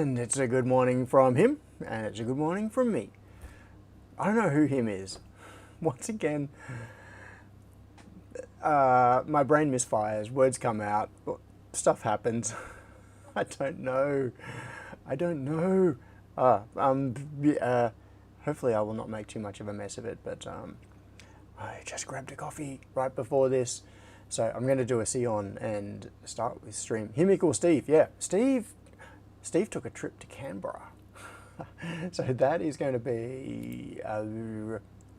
And it's a good morning from him, and it's a good morning from me. I don't know who him is. Once again, my brain misfires, words come out, stuff happens. I don't know. Hopefully I will not make too much of a mess of it, but I just grabbed a coffee right before this. So I'm going to do a Sion and start with stream. Him equals Steve. Yeah, Steve took a trip to Canberra. So that is going to be...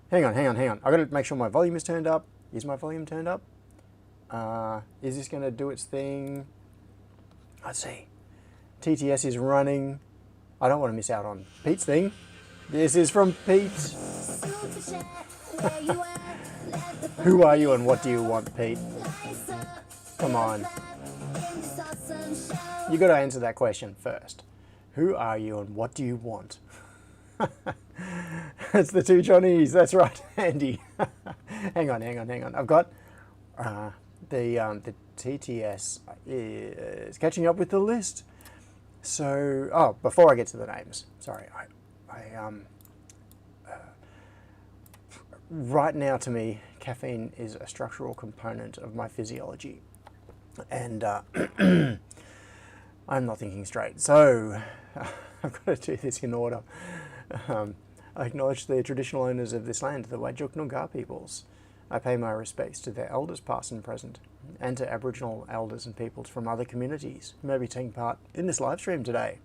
hang on. I've got to make sure my volume is turned up. Is my volume turned up? Is this going to do its thing? Let's see. TTS is running. I don't want to miss out on Pete's thing. This is from Pete. Who are you and what do you want, Pete? Come on. You got to answer that question first. Who are you and what do you want? It's the two Johnnies. That's right, Andy. Hang on. I've got the TTS is catching up with the list. So, before I get to the names, sorry, right now to me, caffeine is a structural component of my physiology, and I'm not thinking straight. So, I've got to do this in order. I acknowledge the traditional owners of this land, the Whadjuk Noongar peoples. I pay my respects to their elders past and present, and to Aboriginal elders and peoples from other communities who may be taking part in this live stream today.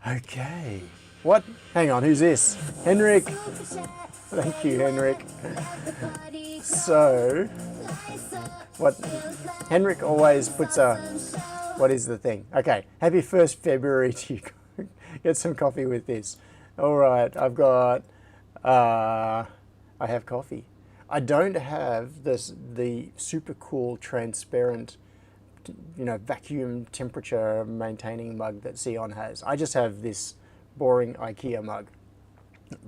Okay. What? Hang on, who's this? Henrik. Thank you, Henrik. So, what? Henrik always puts a... What is the thing? Okay, happy 1st February to you. Get some coffee with this. All right, I've got... I have coffee. I don't have the super cool, transparent, vacuum temperature maintaining mug that Sion has. I just have this boring IKEA mug,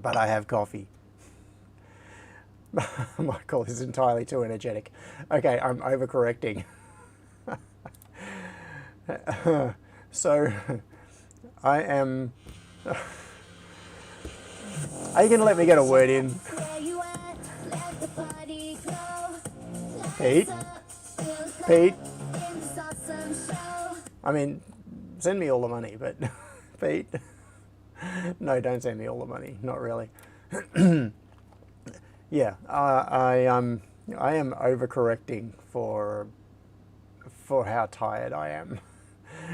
but I have coffee. Michael is entirely too energetic. Okay, I'm overcorrecting. So, I am... Are you going to let me get a word in? Pete? I mean, send me all the money, but Pete? No, don't send me all the money. Not really. Yeah, I am overcorrecting for how tired I am,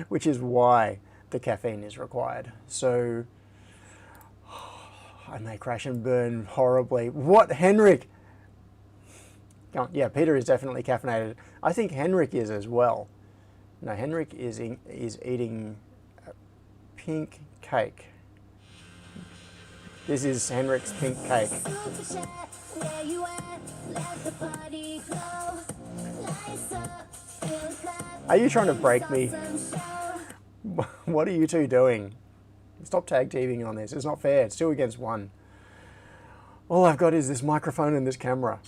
which is why the caffeine is required. So I may crash and burn horribly. What, Henrik? Yeah, Peter is definitely caffeinated. I think Henrik is as well. No, Henrik is eating a pink cake. This is Henrik's pink cake. Are you trying to break me? What are you two doing? Stop tag teaming on this. It's not fair. It's 2 against 1. All I've got is this microphone and this camera.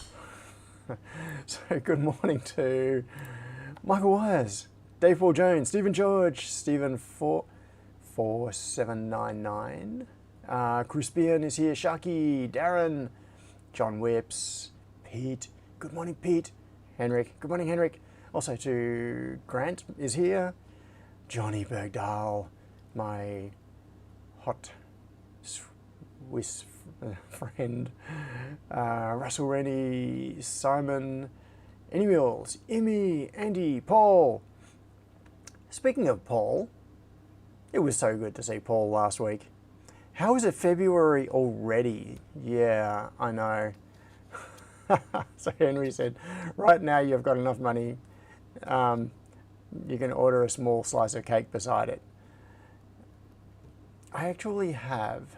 So good morning to Michael Wise, Dave Paul Jones, Stephen George, Stephen 4799, Crispian is here, Sharky, Darren, John Whips, Pete. Good morning, Pete. Henrik. Good morning, Henrik. Also to Grant is here, Johnny Bergdahl, my hot Swiss friend, Russell Rennie, Simon, Annie Mills, Emmy, Andy, Paul. Speaking of Paul, it was so good to see Paul last week. How is it February already? Yeah, I know. So Henry said, right now you've got enough money, you can order a small slice of cake beside it. I actually have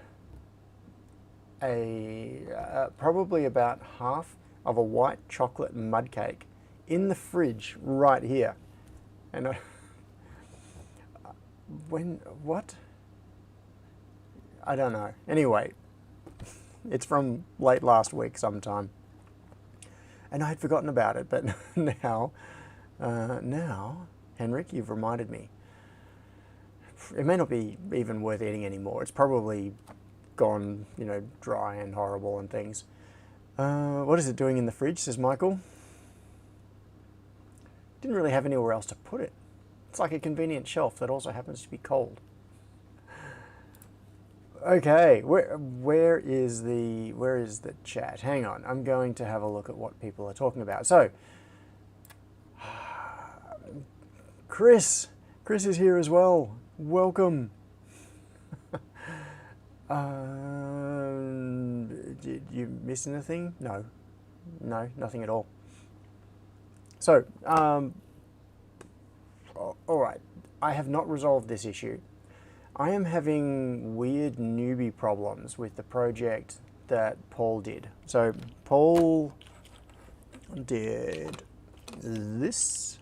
probably about half of a white chocolate mud cake in the fridge right here. And what? I don't know. Anyway, it's from late last week sometime. And I had forgotten about it, but now, Henrik, you've reminded me. it may not be even worth eating anymore. It's probably gone, you know, dry and horrible and things. What is it doing in the fridge, says Michael. Didn't really have anywhere else to put it. It's like a convenient shelf that also happens to be cold. Okay, where is the chat? Hang on, I'm going to have a look at what people are talking about. So, Chris is here as well. Welcome. Did you miss anything? No, nothing at all. So, all right, I have not resolved this issue. I am having weird newbie problems with the project that Paul did. So Paul did this,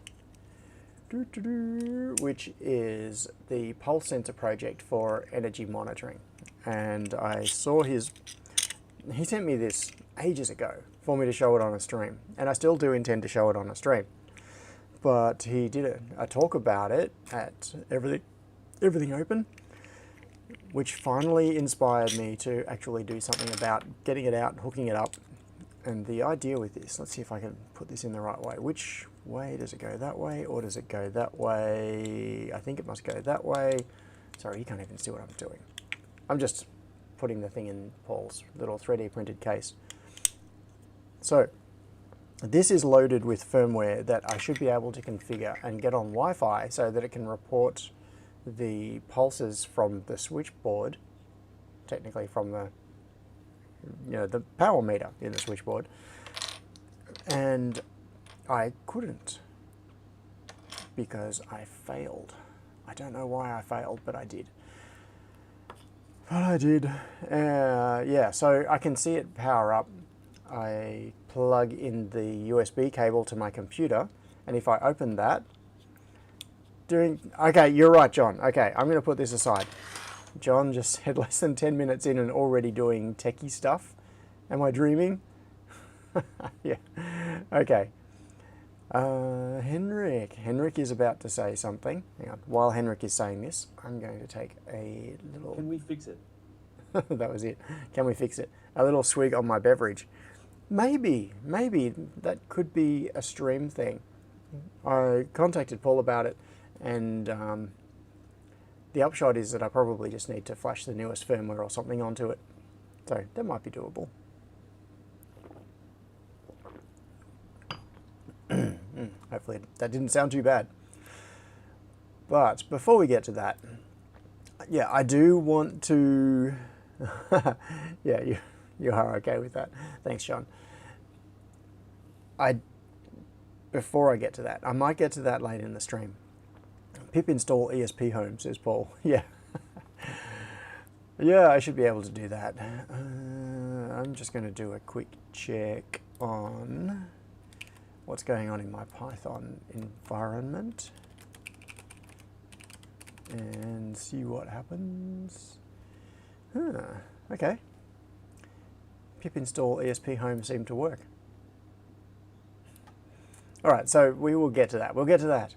which is the pulse sensor project for energy monitoring. And I saw he sent me this ages ago for me to show it on a stream. And I still do intend to show it on a stream. But he did a talk about it at Everything Open, which finally inspired me to actually do something about getting it out and hooking it up. And the idea with this, let's see if I can put this in the right way. Which way does it go? That way, or does it go that way? I think it must go that way. Sorry, you can't even see what I'm doing. I'm just putting the thing in Paul's little 3D printed case. So, this is loaded with firmware that I should be able to configure and get on Wi-Fi so that it can report the pulses from the switchboard, technically from the, you know, the power meter in the switchboard. And I couldn't because I failed. I don't know why I failed, but I did. Yeah, so I can see it power up. I plug in the USB cable to my computer, and if I open that, okay, you're right, John. Okay, I'm going to put this aside. John just said less than 10 minutes in and already doing techie stuff. Am I dreaming? Yeah. Okay. Henrik is about to say something. Hang on. While Henrik is saying this, I'm going to take a little... Can we fix it? That was it. Can we fix it? A little swig on my beverage. Maybe that could be a stream thing. I contacted Paul about it, and the upshot is that I probably just need to flash the newest firmware or something onto it. So that might be doable. Hopefully that didn't sound too bad. But before we get to that, yeah, I do want to... Yeah, you are okay with that. Thanks, John. Before I get to that, I might get to that later in the stream. Pip install ESP Home, says Paul. Yeah. Yeah, I should be able to do that. I'm just going to do a quick check on what's going on in my Python environment and see what happens. Okay. Pip install ESP Home seemed to work. All right, so we will get to that. We'll get to that.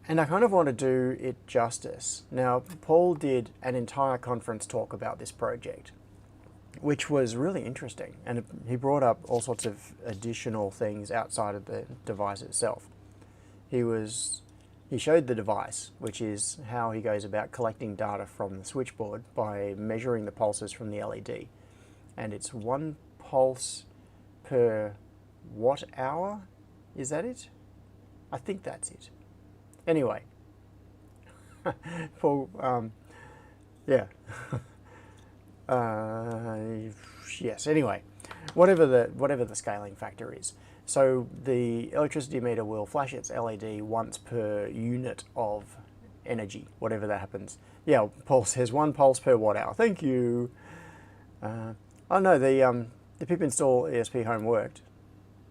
And I kind of want to do it justice. Now, Paul did an entire conference talk about this project, which was really interesting. And he brought up all sorts of additional things outside of the device itself. He showed the device, which is how he goes about collecting data from the switchboard by measuring the pulses from the LED. And it's 1 pulse per watt hour. Is that it? I think that's it. Anyway, Paul, yeah. Yes, anyway, whatever the scaling factor is. So the electricity meter will flash its LED once per unit of energy, whatever that happens. Yeah, Paul says 1 pulse per watt hour. Thank you. Oh no, the pip install ESP Home worked.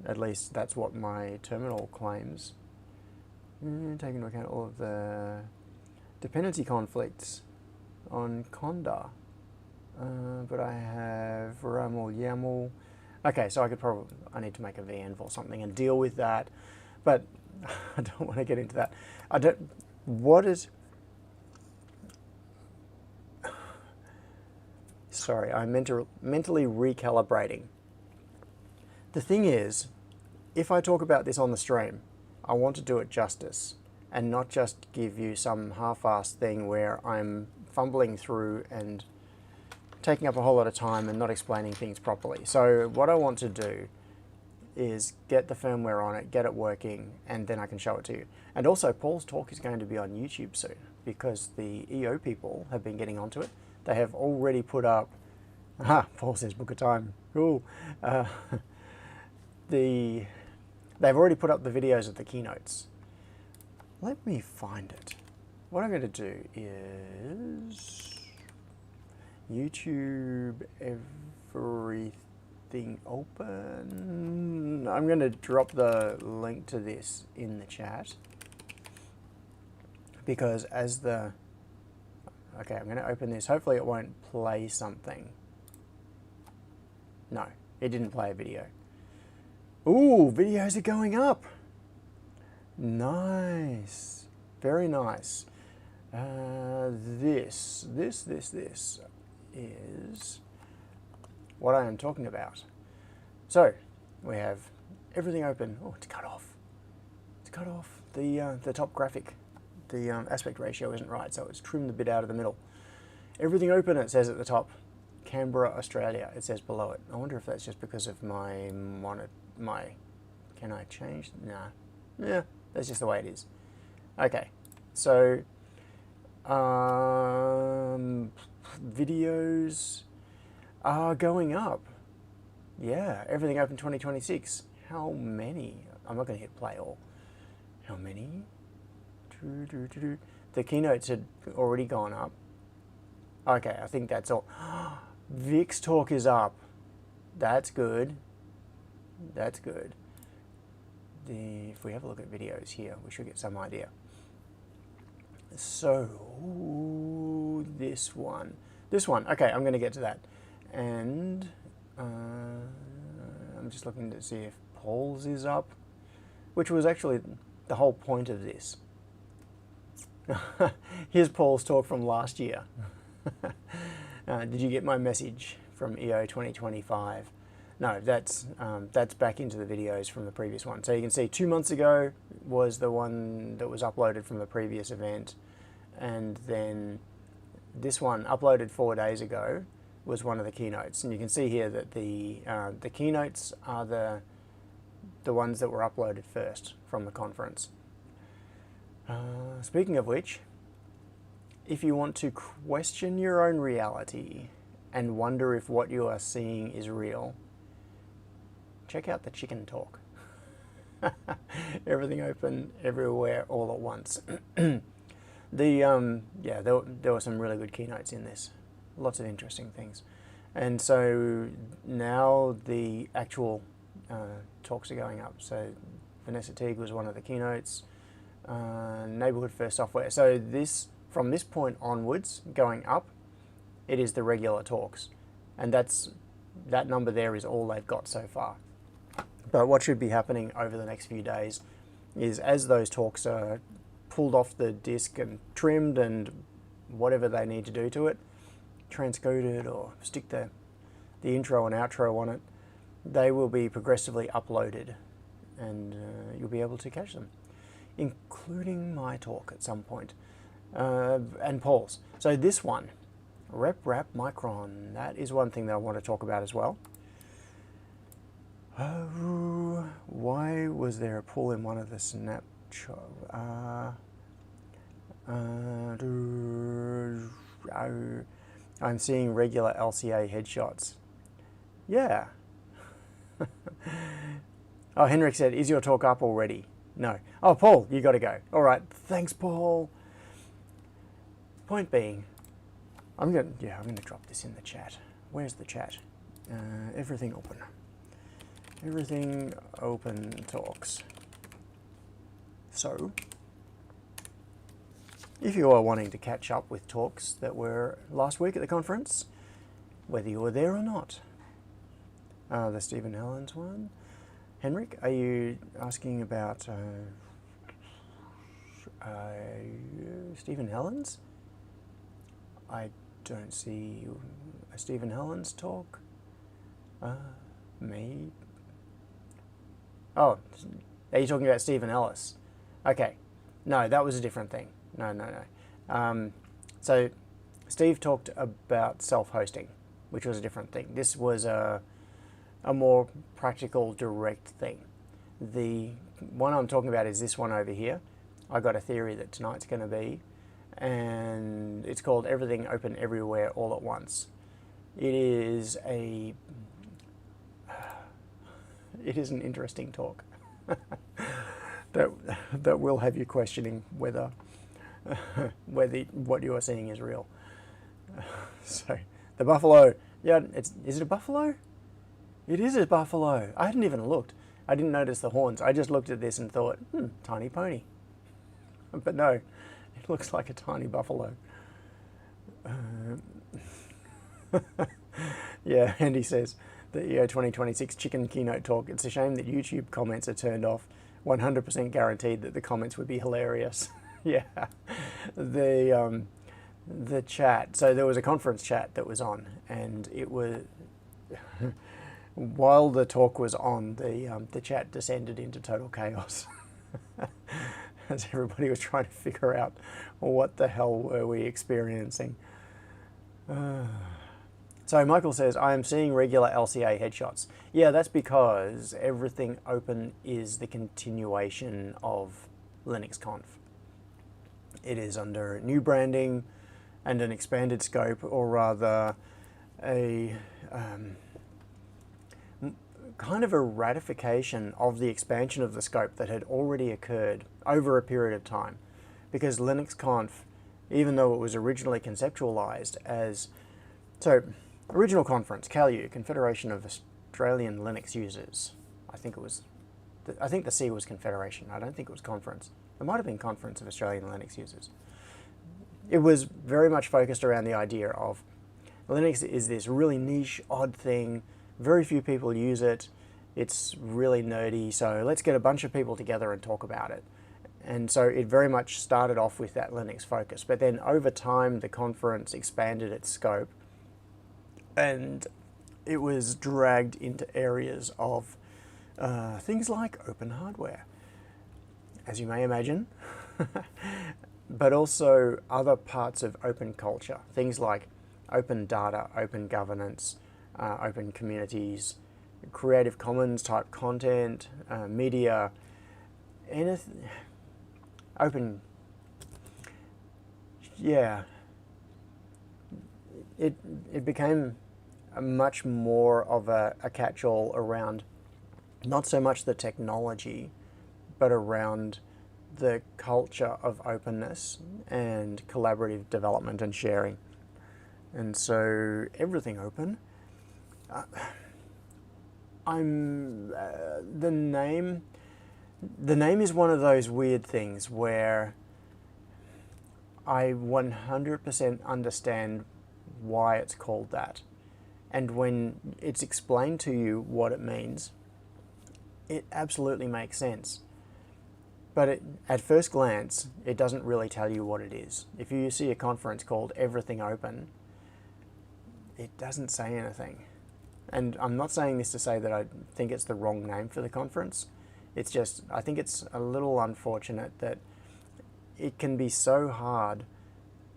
At least that's what my terminal claims. Taking into account all of the dependency conflicts on Conda. But I have RAML, YAML. Okay, so I need to make a VEnv or something and deal with that. But I don't want to get into that. Sorry, I'm mentally recalibrating. The thing is, if I talk about this on the stream, I want to do it justice and not just give you some half-assed thing where I'm fumbling through and taking up a whole lot of time and not explaining things properly. So what I want to do is get the firmware on it, get it working, and then I can show it to you. And also, Paul's talk is going to be on YouTube soon because the EO people have been getting onto it. They have already put up, Paul says book a time, cool. They've already put up the videos of the keynotes. Let me find it. What I'm going to do is YouTube everything open. I'm going to drop the link to this in the chat because as the... Okay, I'm going to open this. Hopefully it won't play something. No, it didn't play a video. Ooh, videos are going up. Nice. Very nice. This is what I am talking about. So, we have everything open. Oh, it's cut off. It's cut off. The top graphic. The aspect ratio isn't right, so it's trimmed the bit out of the middle. Everything open, it says at the top. Canberra, Australia, it says below it. I wonder if that's just because of my can I change? Nah. Yeah, that's just the way it is. Okay, so videos are going up. Yeah, everything open 2026. How many? I'm not going to hit play all. How many? The keynotes had already gone up. Okay, I think that's all. Vic's talk is up. That's good. That's good. If we have a look at videos here, we should get some idea. So, this one. Okay, I'm going to get to that. And I'm just looking to see if Paul's is up, which was actually the whole point of this. Here's Paul's talk from last year. Did you get my message from EO 2025? No, that's back into the videos from the previous one. So you can see 2 months ago was the one that was uploaded from the previous event, and then this one uploaded 4 days ago was one of the keynotes. And you can see here that the keynotes are the ones that were uploaded first from the conference. Speaking of which, if you want to question your own reality and wonder if what you are seeing is real, check out the chicken talk. Everything open, everywhere, all at once. Yeah, there were some really good keynotes in this. Lots of interesting things. And so now the actual talks are going up. So Vanessa Teague was one of the keynotes. Neighborhood First Software. So from this point onwards, going up, it is the regular talks. And that number there is all they've got so far. But what should be happening over the next few days is as those talks are pulled off the disc and trimmed and whatever they need to do to it, transcoded or stick the intro and outro on it, they will be progressively uploaded and you'll be able to catch them, including my talk at some point, and Paul's. So this one, Rep Rap Micron, that is one thing that I want to talk about as well. Why was there a pull in one of the snapshot? I'm seeing regular LCA headshots. Yeah. Oh, Henrik said, is your talk up already? No. Oh, Paul, you got to go. All right. Thanks, Paul. Point being, I'm going to drop this in the chat. Where's the chat? Everything open. Everything open talks. So, if you are wanting to catch up with talks that were last week at the conference, whether you were there or not, the Stephen Helens one. Henrik, are you asking about Stephen Helens? I don't see a Stephen Helens talk. Me? Oh, are you talking about Stephen Ellis? Okay. No, that was a different thing. No. So Steve talked about self-hosting, which was a different thing. This was a more practical, direct thing. The one I'm talking about is this one over here. I got a theory that tonight's going to be, and it's called Everything Open Everywhere All at Once. It is an interesting talk that will have you questioning whether what you are seeing is real. So the buffalo, yeah, is it a buffalo? It is a buffalo. I hadn't even looked. I didn't notice the horns. I just looked at this and thought, tiny pony. But no, it looks like a tiny buffalo. Yeah, Andy says, the EO 2026 chicken keynote talk, it's a shame that YouTube comments are turned off. 100% guaranteed that the comments would be hilarious. Yeah. The chat, so there was a conference chat that was on, and it was... While the talk was on, the chat descended into total chaos as everybody was trying to figure out what the hell were we experiencing. So Michael says, I am seeing regular LCA headshots. Yeah, that's because Everything Open is the continuation of LinuxConf. It is under new branding and an expanded scope, or rather a... kind of a ratification of the expansion of the scope that had already occurred over a period of time. Because LinuxConf, even though it was originally conceptualized as... So, original conference, CALU, Confederation of Australian Linux Users. I think the C was Confederation. I don't think it was conference. It might have been Conference of Australian Linux Users. It was very much focused around the idea of Linux is this really niche, odd thing. Very few people use it. It's really nerdy, so let's get a bunch of people together and talk about it. And so it very much started off with that Linux focus, but then over time the conference expanded its scope and it was dragged into areas of things like open hardware, as you may imagine, but also other parts of open culture, things like open data, open governance, open communities, Creative Commons type content, media, anything, open, yeah. It became a much more of a catch-all around not so much the technology, but around the culture of openness and collaborative development and sharing. And so Everything Open, the name is one of those weird things where I 100% understand why it's called that. And when it's explained to you what it means, it absolutely makes sense. But at first glance, it doesn't really tell you what it is. If you see a conference called Everything Open, it doesn't say anything. And I'm not saying this to say that I think it's the wrong name for the conference. It's just, I think it's a little unfortunate that it can be so hard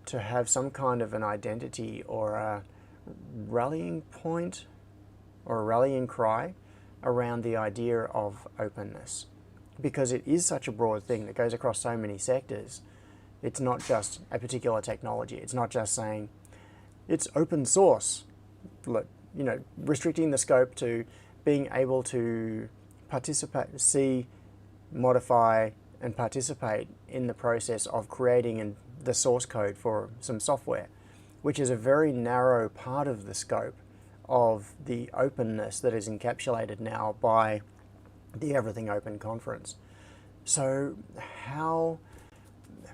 to have some kind of an identity or a rallying point or a rallying cry around the idea of openness. Because it is such a broad thing that goes across so many sectors. It's not just a particular technology. It's not just saying, it's open source. Look, you know, restricting the scope to being able to participate, see, modify, and participate in the process of creating the source code for some software, which is a very narrow part of the scope of the openness that is encapsulated now by the Everything Open conference. So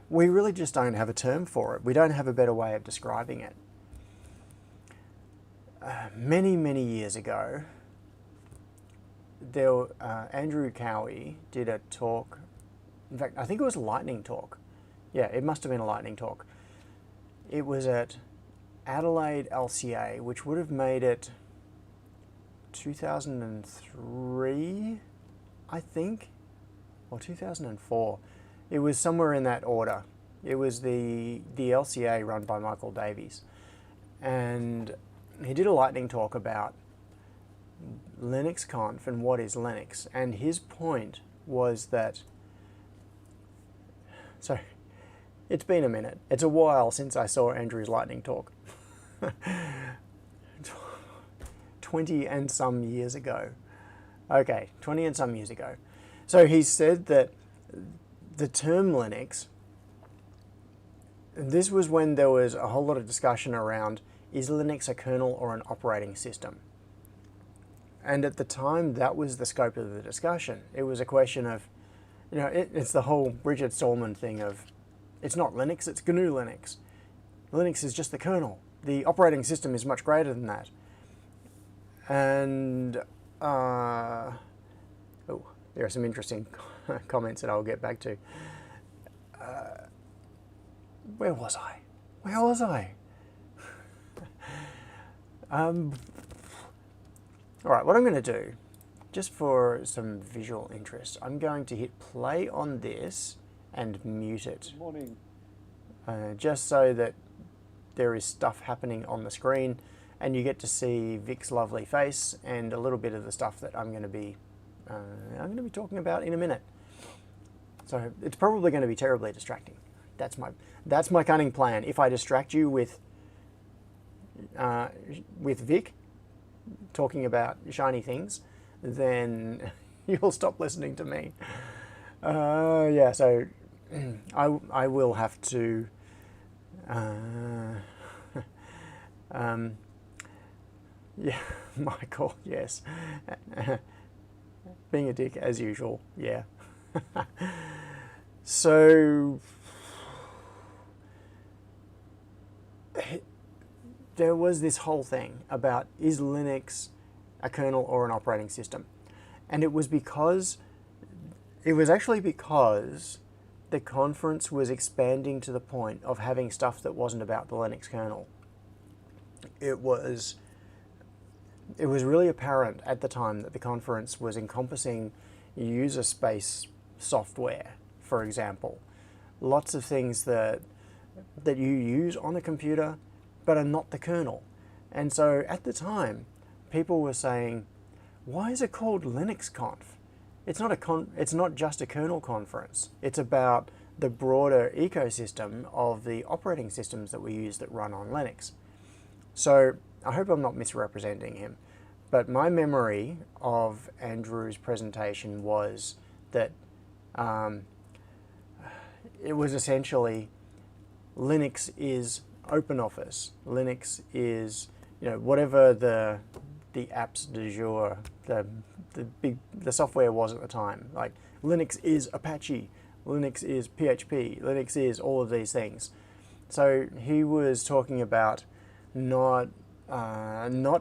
we really just don't have a term for it. We don't have a better way of describing it. Many, many years ago, Andrew Cowie did a talk. In fact, I think it was a lightning talk. Yeah, it must have been a lightning talk. It was at Adelaide LCA, which would have made it 2003, I think, or 2004. It was somewhere in that order. It was the LCA run by Michael Davies. And he did a lightning talk about LinuxConf and what is Linux. And his point was that, so it's been a minute. It's a while since I saw Andrew's lightning talk. 20 and some years ago. Okay, 20 and some years ago. So he said that the term Linux, this was when there was a whole lot of discussion around, is Linux a kernel or an operating system? And at the time, that was the scope of the discussion. It was a question of, you know, it's the whole Bridget Stallman thing of, it's not Linux, it's GNU Linux. Linux is just the kernel. The operating system is much greater than that. And, oh, there are some interesting comments that I'll get back to. Where was I? Where was I? All right, what I'm going to do, just for some visual interest, I'm going to hit play on this and mute it. Good morning. Just so that there is stuff happening on the screen and you get to see Vic's lovely face and a little bit of the stuff that I'm going to be talking about in a minute. So it's probably going to be terribly distracting. That's my cunning plan. If I distract you with Vic talking about shiny things, then you'll stop listening to me. Yeah, so I will have to yeah, Michael, yes. Being a dick as usual, yeah. So there was this whole thing about, is Linux a kernel or an operating system? And it was actually because the conference was expanding to the point of having stuff that wasn't about the Linux kernel. It was really apparent at the time that the conference was encompassing user space software, for example. Lots of things that you use on a computer but are not the kernel. And so at the time, people were saying, why is it called LinuxConf? It's not just a kernel conference. It's about the broader ecosystem of the operating systems that we use that run on Linux. So I hope I'm not misrepresenting him, but my memory of Andrew's presentation was that it was essentially Linux is OpenOffice. Linux is, you know, whatever the apps du jour, the software was at the time. Like Linux is Apache, Linux is PHP, Linux is all of these things. So he was talking about not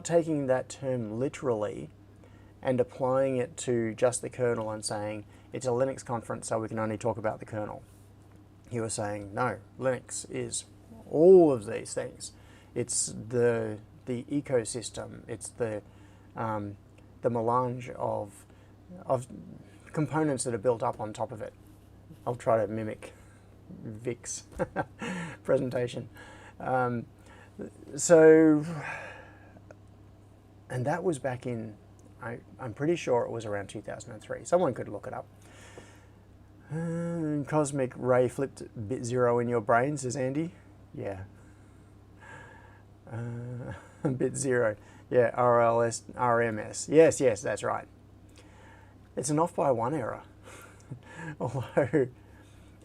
taking that term literally and applying it to just the kernel and saying it's a Linux conference so we can only talk about the kernel. He was saying, no, Linux is all of these things. It's the ecosystem. It's the melange of components that are built up on top of it. I'll try to mimic Vic's presentation. So, and that was back in, I'm pretty sure it was around 2003. Someone could look it up. Cosmic ray flipped bit zero in your brain, says Andy. Yeah. Bit zero. Yeah, RMS. Yes, that's right. It's an off by one error. Although,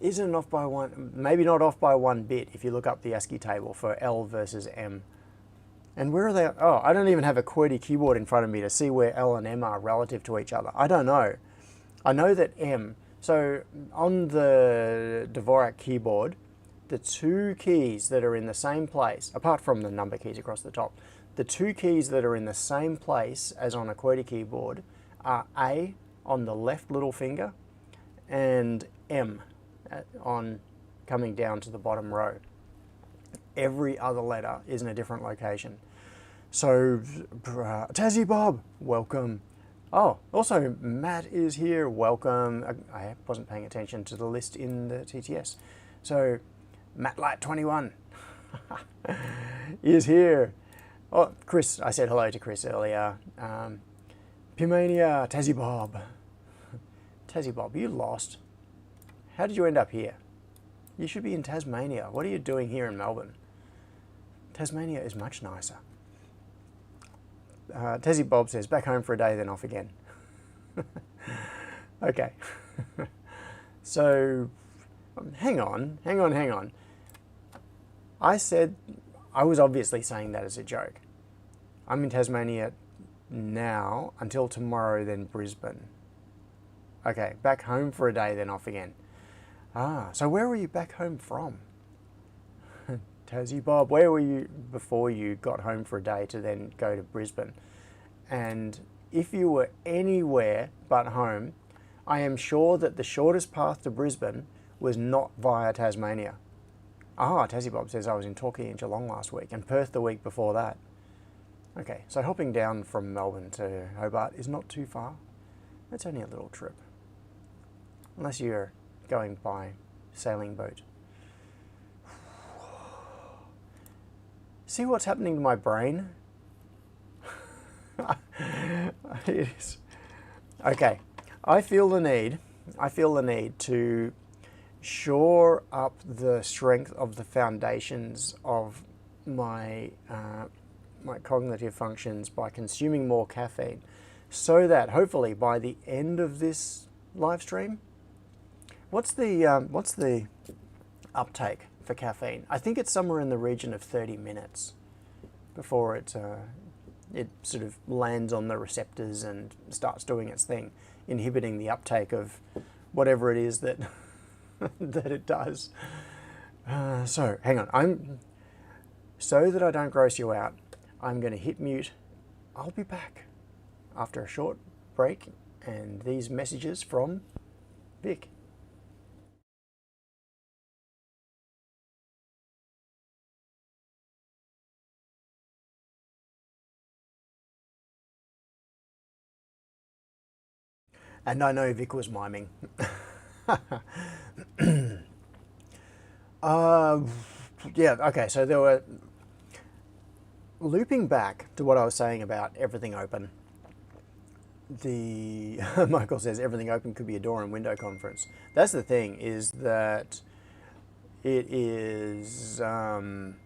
isn't it off by one? Maybe not off by 1 bit if you look up the ASCII table for L versus M. And where are they? Oh, I don't even have a QWERTY keyboard in front of me to see where L and M are relative to each other. I don't know. I know that M. So on the Dvorak keyboard, the two keys that are in the same place, apart from the number keys across the top, the two keys that are in the same place as on a QWERTY keyboard are A on the left little finger and M on coming down to the bottom row. every other letter is in a different location. So, Tassie Bob, welcome. Oh, also Matt is here, welcome. I wasn't paying attention to the list in the TTS. So, MattLight21 is here. Oh, Chris, I said hello to Chris earlier. Pimania, Tassie Bob. Tassie Bob, you lost. How did you end up here? You should be in Tasmania. What are you doing here in Melbourne? Tasmania is much nicer. Tassie Bob says, back home for a day, then off again. Okay. So, hang on. I said, I was obviously saying that as a joke. I'm in Tasmania now until tomorrow, then Brisbane. Okay, back home for a day, then off again. So where were you back home from? Tassie Bob, where were you before you got home for a day to then go to Brisbane? And if you were anywhere but home, I am sure that the shortest path to Brisbane was not via Tasmania. Tassie Bob says I was in Torquay and Geelong last week and Perth the week before that. Okay, so hopping down from Melbourne to Hobart is not too far. It's only a little trip. Unless you're going by sailing boat. See what's happening to my brain? It is. Okay, I feel the need to shore up the strength of the foundations of my my cognitive functions by consuming more caffeine, so that hopefully by the end of this live stream, what's the uptake for caffeine? I think it's somewhere in the region of 30 minutes before it sort of lands on the receptors and starts doing its thing, inhibiting the uptake of whatever it is that that it does. So hang on, so that I don't gross you out, I'm going to hit mute. I'll be back after a short break and these messages from Vic. And I know Vic was miming. Yeah, okay, so there were... Looping back to what I was saying about everything open, Michael says everything open could be a door and window conference. That's the thing, is that it is... Andy.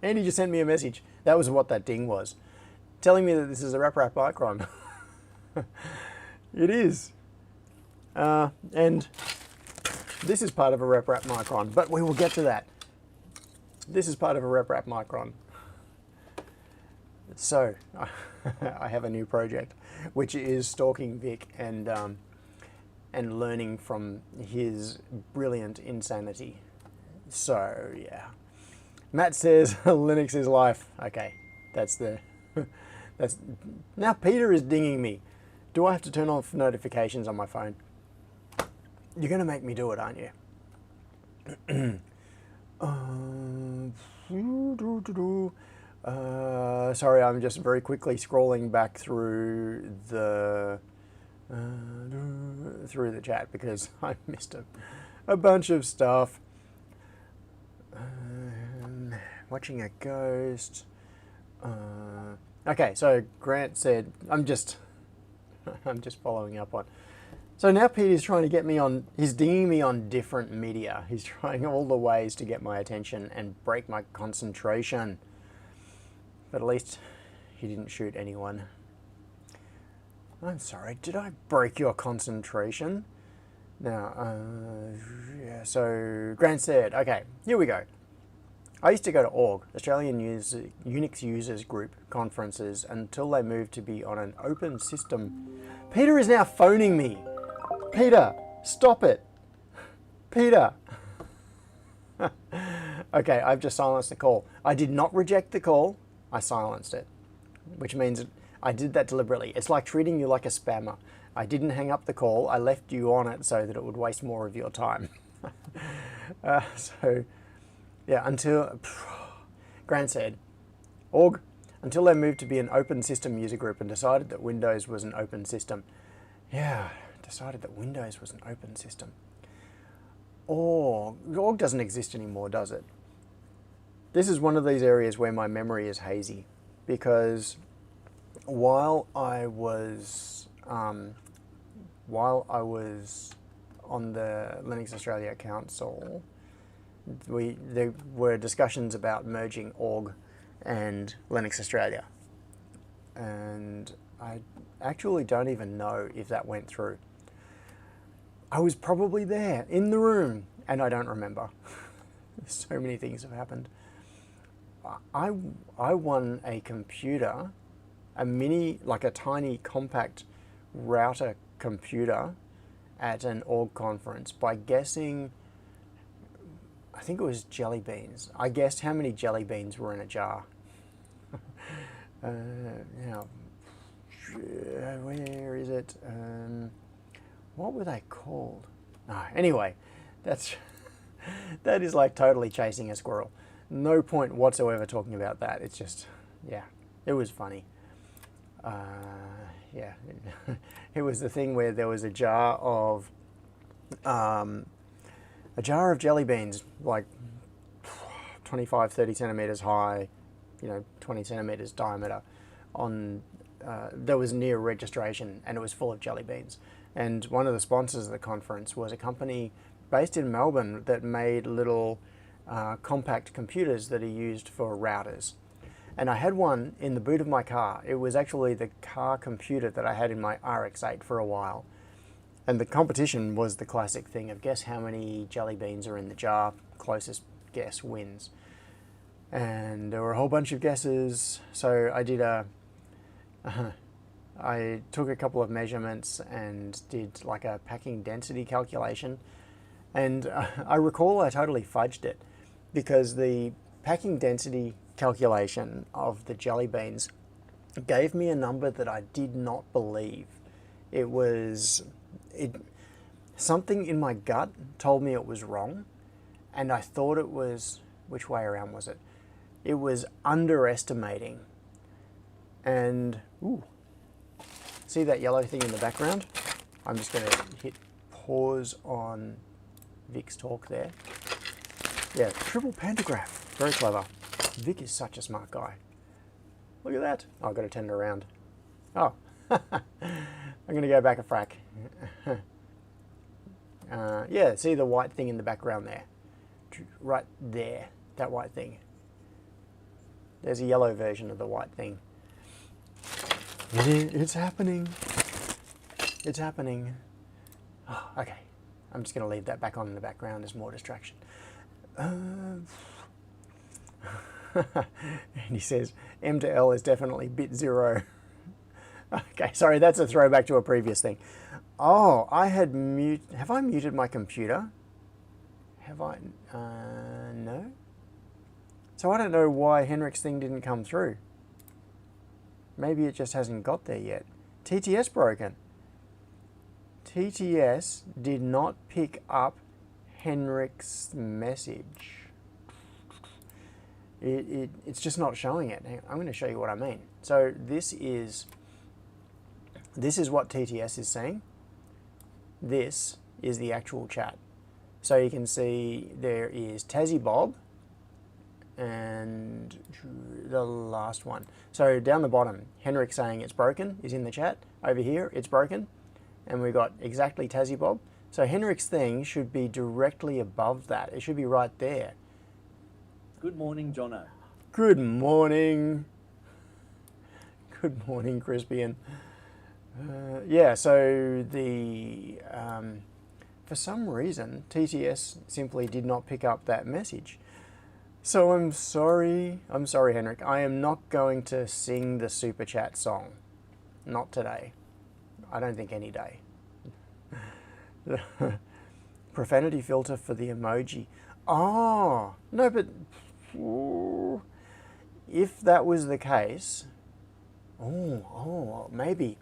Andy just sent me a message. That was what that ding was. Telling me that this is a wrap micron. It is. And this is part of a wrap micron, but we will get to that. This is part of a wrap micron. So, I have a new project, which is stalking Vic and learning from his brilliant insanity. So, yeah. Matt says Linux is life. Okay, that's the... Now Peter is dinging me. Do I have to turn off notifications on my phone? You're going to make me do it, aren't you? Sorry, I'm just very quickly scrolling back through the chat because I missed a bunch of stuff. Watching a ghost. Okay, so Grant said, I'm just following up on. So now Pete is trying to get me on, he's dinging me on different media. He's trying all the ways to get my attention and break my concentration. But at least he didn't shoot anyone. I'm sorry, did I break your concentration? Now, yeah, so Grant said, okay, here we go. I used to go to AUG, Australian Unix Users Group conferences, until they moved to be on an open system. Peter is now phoning me. Peter, stop it. Peter. Okay, I've just silenced the call. I did not reject the call, I silenced it, which means I did that deliberately. It's like treating you like a spammer. I didn't hang up the call. I left you on it so that it would waste more of your time. So, yeah, until... Grant said, Org, until they moved to be an open system user group and decided that Windows was an open system. Yeah, decided that Windows was an open system. Org doesn't exist anymore, does it? This is one of these areas where my memory is hazy, because while I was on the Linux Australia Council, there were discussions about merging Org and Linux Australia, and I actually don't even know if that went through. I was probably there in the room, and I don't remember. So many things have happened. I won a computer, like a tiny compact router computer at an org conference by guessing, I think it was jelly beans. I guessed how many jelly beans were in a jar. Now, where is it? What were they called? Anyway, that is like totally chasing a squirrel. No point whatsoever talking about that. It's just, yeah, it was funny. Yeah, it was the thing where there was a jar of jelly beans, like 25, 30 centimeters high, 20 centimeters diameter. That was near registration, and it was full of jelly beans. And one of the sponsors of the conference was a company based in Melbourne that made little compact computers that are used for routers. And I had one in the boot of my car. It was actually the car computer that I had in my RX-8 for a while. And the competition was the classic thing of guess how many jelly beans are in the jar, closest guess wins. And there were a whole bunch of guesses, so I did I took a couple of measurements and did like a packing density calculation. And I recall I totally fudged it, because the packing density calculation of the jelly beans gave me a number that I did not believe. Something in my gut told me it was wrong, and I thought it was, which way around was it? It was underestimating. And, see that yellow thing in the background? I'm just going to hit pause on Vic's talk there. Yeah, triple pantograph. Very clever. Vic is such a smart guy. Look at that. Oh, I've got to turn it around. Oh, I'm going to go back a frack. Yeah, see the white thing in the background there? Right there, that white thing. There's a yellow version of the white thing. It's happening. It's happening. Oh, okay. I'm just going to leave that back on in the background as more distraction. And he says, M to L is definitely bit 0. Okay, sorry, that's a throwback to a previous thing. Oh, have I muted my computer? Have I? No? So I don't know why Henrik's thing didn't come through. Maybe it just hasn't got there yet. TTS broken. TTS did not pick up Henrik's message. It's just not showing it. I'm going to show you what I mean. So this is what TTS is saying. This is the actual chat. So you can see there is Tassie Bob and the last one. So down the bottom, Henrik saying it's broken is in the chat. Over here, it's broken. And we've got exactly Tassie Bob. So Henrik's thing should be directly above that. It should be right there. Good morning, Jono. Good morning. Good morning, Crispian. Yeah, so for some reason, TTS simply did not pick up that message. So I'm sorry, Henrik. I am not going to sing the Super Chat song. Not today. I don't think any day. Profanity filter for the emoji. Oh, no, but if that was the case, maybe.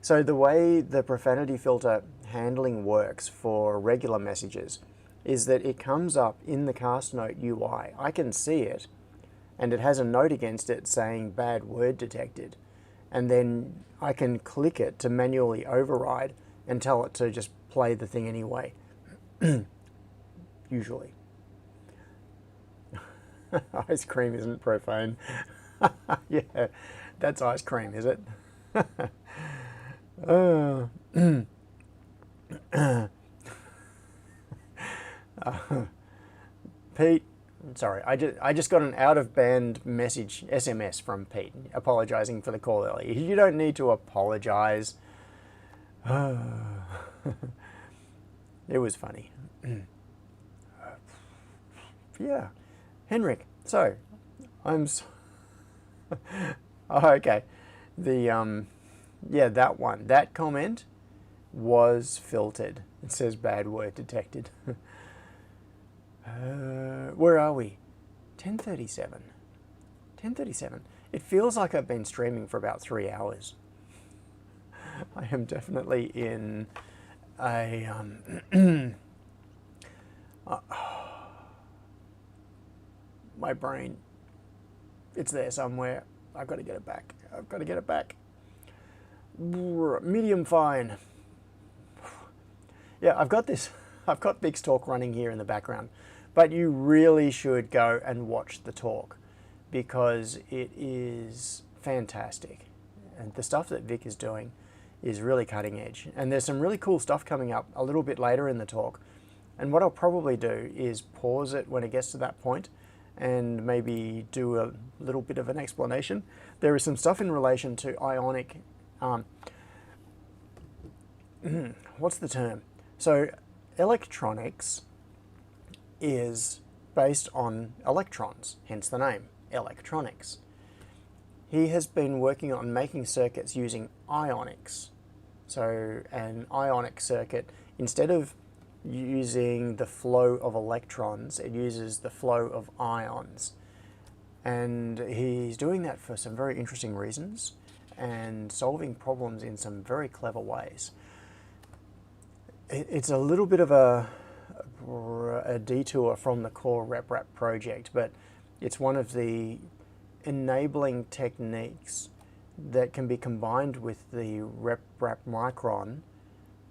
So the way the profanity filter handling works for regular messages is that it comes up in the cast note UI. I can see it, and it has a note against it saying bad word detected. And then I can click it to manually override and tell it to just play the thing anyway. Usually. Ice cream isn't profane. Yeah, that's ice cream, is it? Pete, sorry, I just got an out-of-band message, SMS from Pete, apologising for the call earlier. You don't need to apologise. It was funny. Yeah. Henrik, so, oh, okay. Yeah, that one. That comment was filtered. It says bad word detected. Where are we? 10:37. 10:37. It feels like I've been streaming for about 3 hours. I am definitely in a my brain. It's there somewhere. I've got to get it back. I've got to get it back. Medium fine. Yeah, I've got this. I've got Vic's talk running here in the background, but you really should go and watch the talk because it is fantastic. And the stuff that Vic is doing is really cutting edge. And there's some really cool stuff coming up a little bit later in the talk. And what I'll probably do is pause it when it gets to that point and maybe do a little bit of an explanation. There is some stuff in relation to ionic, what's the term? So electronics is based on electrons, hence the name, electronics. He has been working on making circuits using ionics. So an ionic circuit, instead of using the flow of electrons, it uses the flow of ions. And he's doing that for some very interesting reasons and solving problems in some very clever ways. It's a little bit of a detour from the core RepRap project, but it's one of the enabling techniques that can be combined with the RepRap micron.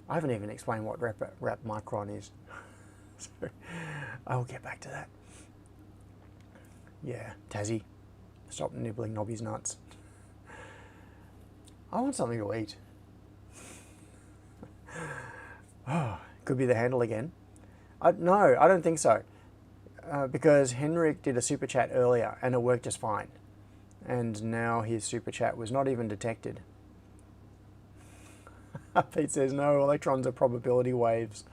I haven't even explained what RepRap micron is. So I'll get back to that. Yeah, Tassie, stop nibbling Nobby's nuts. I want something to eat. Oh, could be the handle again. No, I don't think so. Because Henrik did a super chat earlier and it worked just fine. And now his super chat was not even detected. Pete says, no, electrons are probability waves.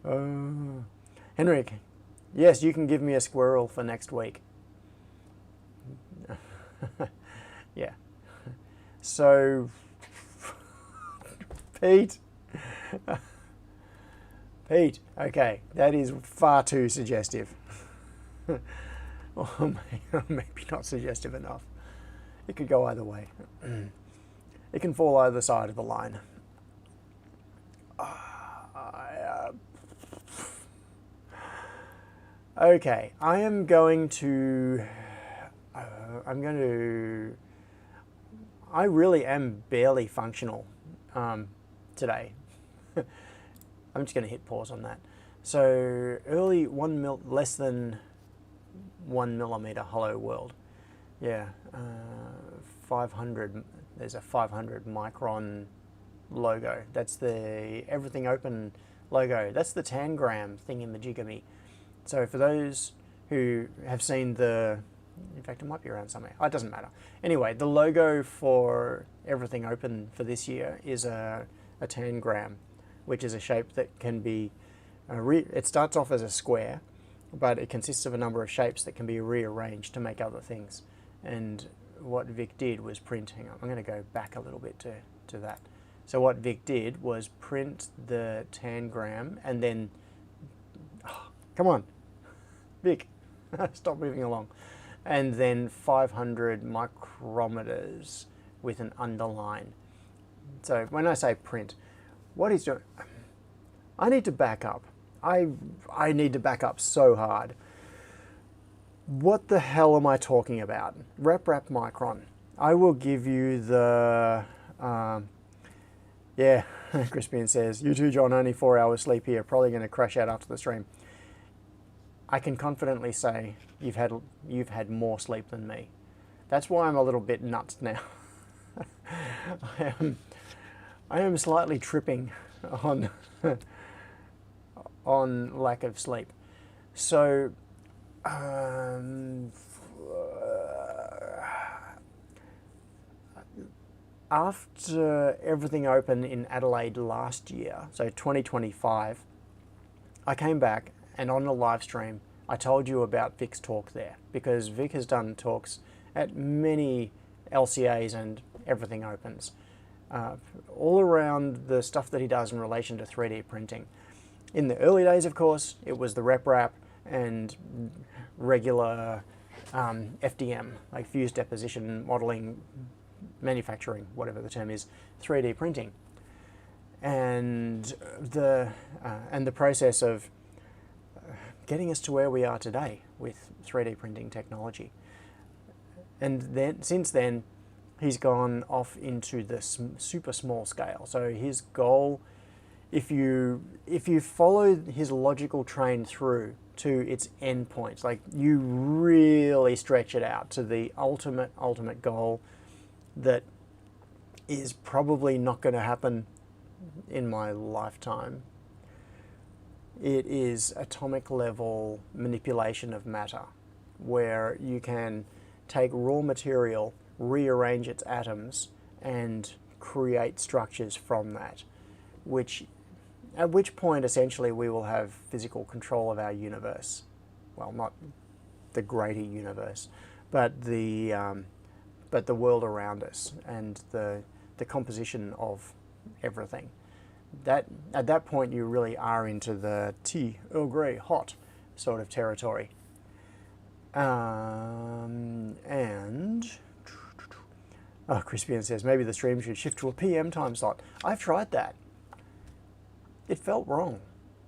Henrik, yes, you can give me a squirrel for next week. Yeah. So, Pete. Pete, okay, that is far too suggestive. Or maybe not suggestive enough. It could go either way. It can fall either side of the line. Okay, I really am barely functional today. I'm just going to hit pause on that. So early less than 1 millimeter hello world. Yeah, 500, there's a 500 micron logo. That's the everything open logo. That's the tangram thing in the Jigamy. So for those who have seen in fact it might be around somewhere, it doesn't matter. Anyway, the logo for everything open for this year is a tangram, which is a shape that can be, it starts off as a square, but it consists of a number of shapes that can be rearranged to make other things. And what Vic did was print, hang on, I'm going to go back a little bit to that. So what Vic did was print the tangram and then, oh, come on, Vic, stop moving along. And then 500 micrometers with an underline. So when I say print, what he's doing, I need to back up. I need to back up so hard. What the hell am I talking about? RepRap Micron. I will give you the, yeah, Crispian says, you too, John, only 4 hours sleep here, probably going to crash out after the stream. I can confidently say you've had more sleep than me. That's why I'm a little bit nuts now. I am slightly tripping on on lack of sleep. So after everything opened in Adelaide last year, so 2025, I came back and on the live stream I told you about Vic's talk there, because Vic has done talks at many LCAs and everything opens, all around the stuff that he does in relation to 3D printing. In the early days, of course, it was the RepRap and regular FDM, like fused deposition modeling, manufacturing, whatever the term is, 3D printing, and the process of getting us to where we are today with 3D printing technology. And then since then, he's gone off into the super small scale. So his goal, if you follow his logical train through to its end points, like you really stretch it out to the ultimate goal that is probably not going to happen in my lifetime. It is atomic level manipulation of matter, where you can take raw material, rearrange its atoms, and create structures from that, at which point essentially we will have physical control of our universe. Well, not the greater universe, but the world around us and the composition of everything. That at that point you really are into the tea, Earl Grey, hot sort of territory. And Crispian says maybe the stream should shift to a PM time slot. I've tried that. It felt wrong.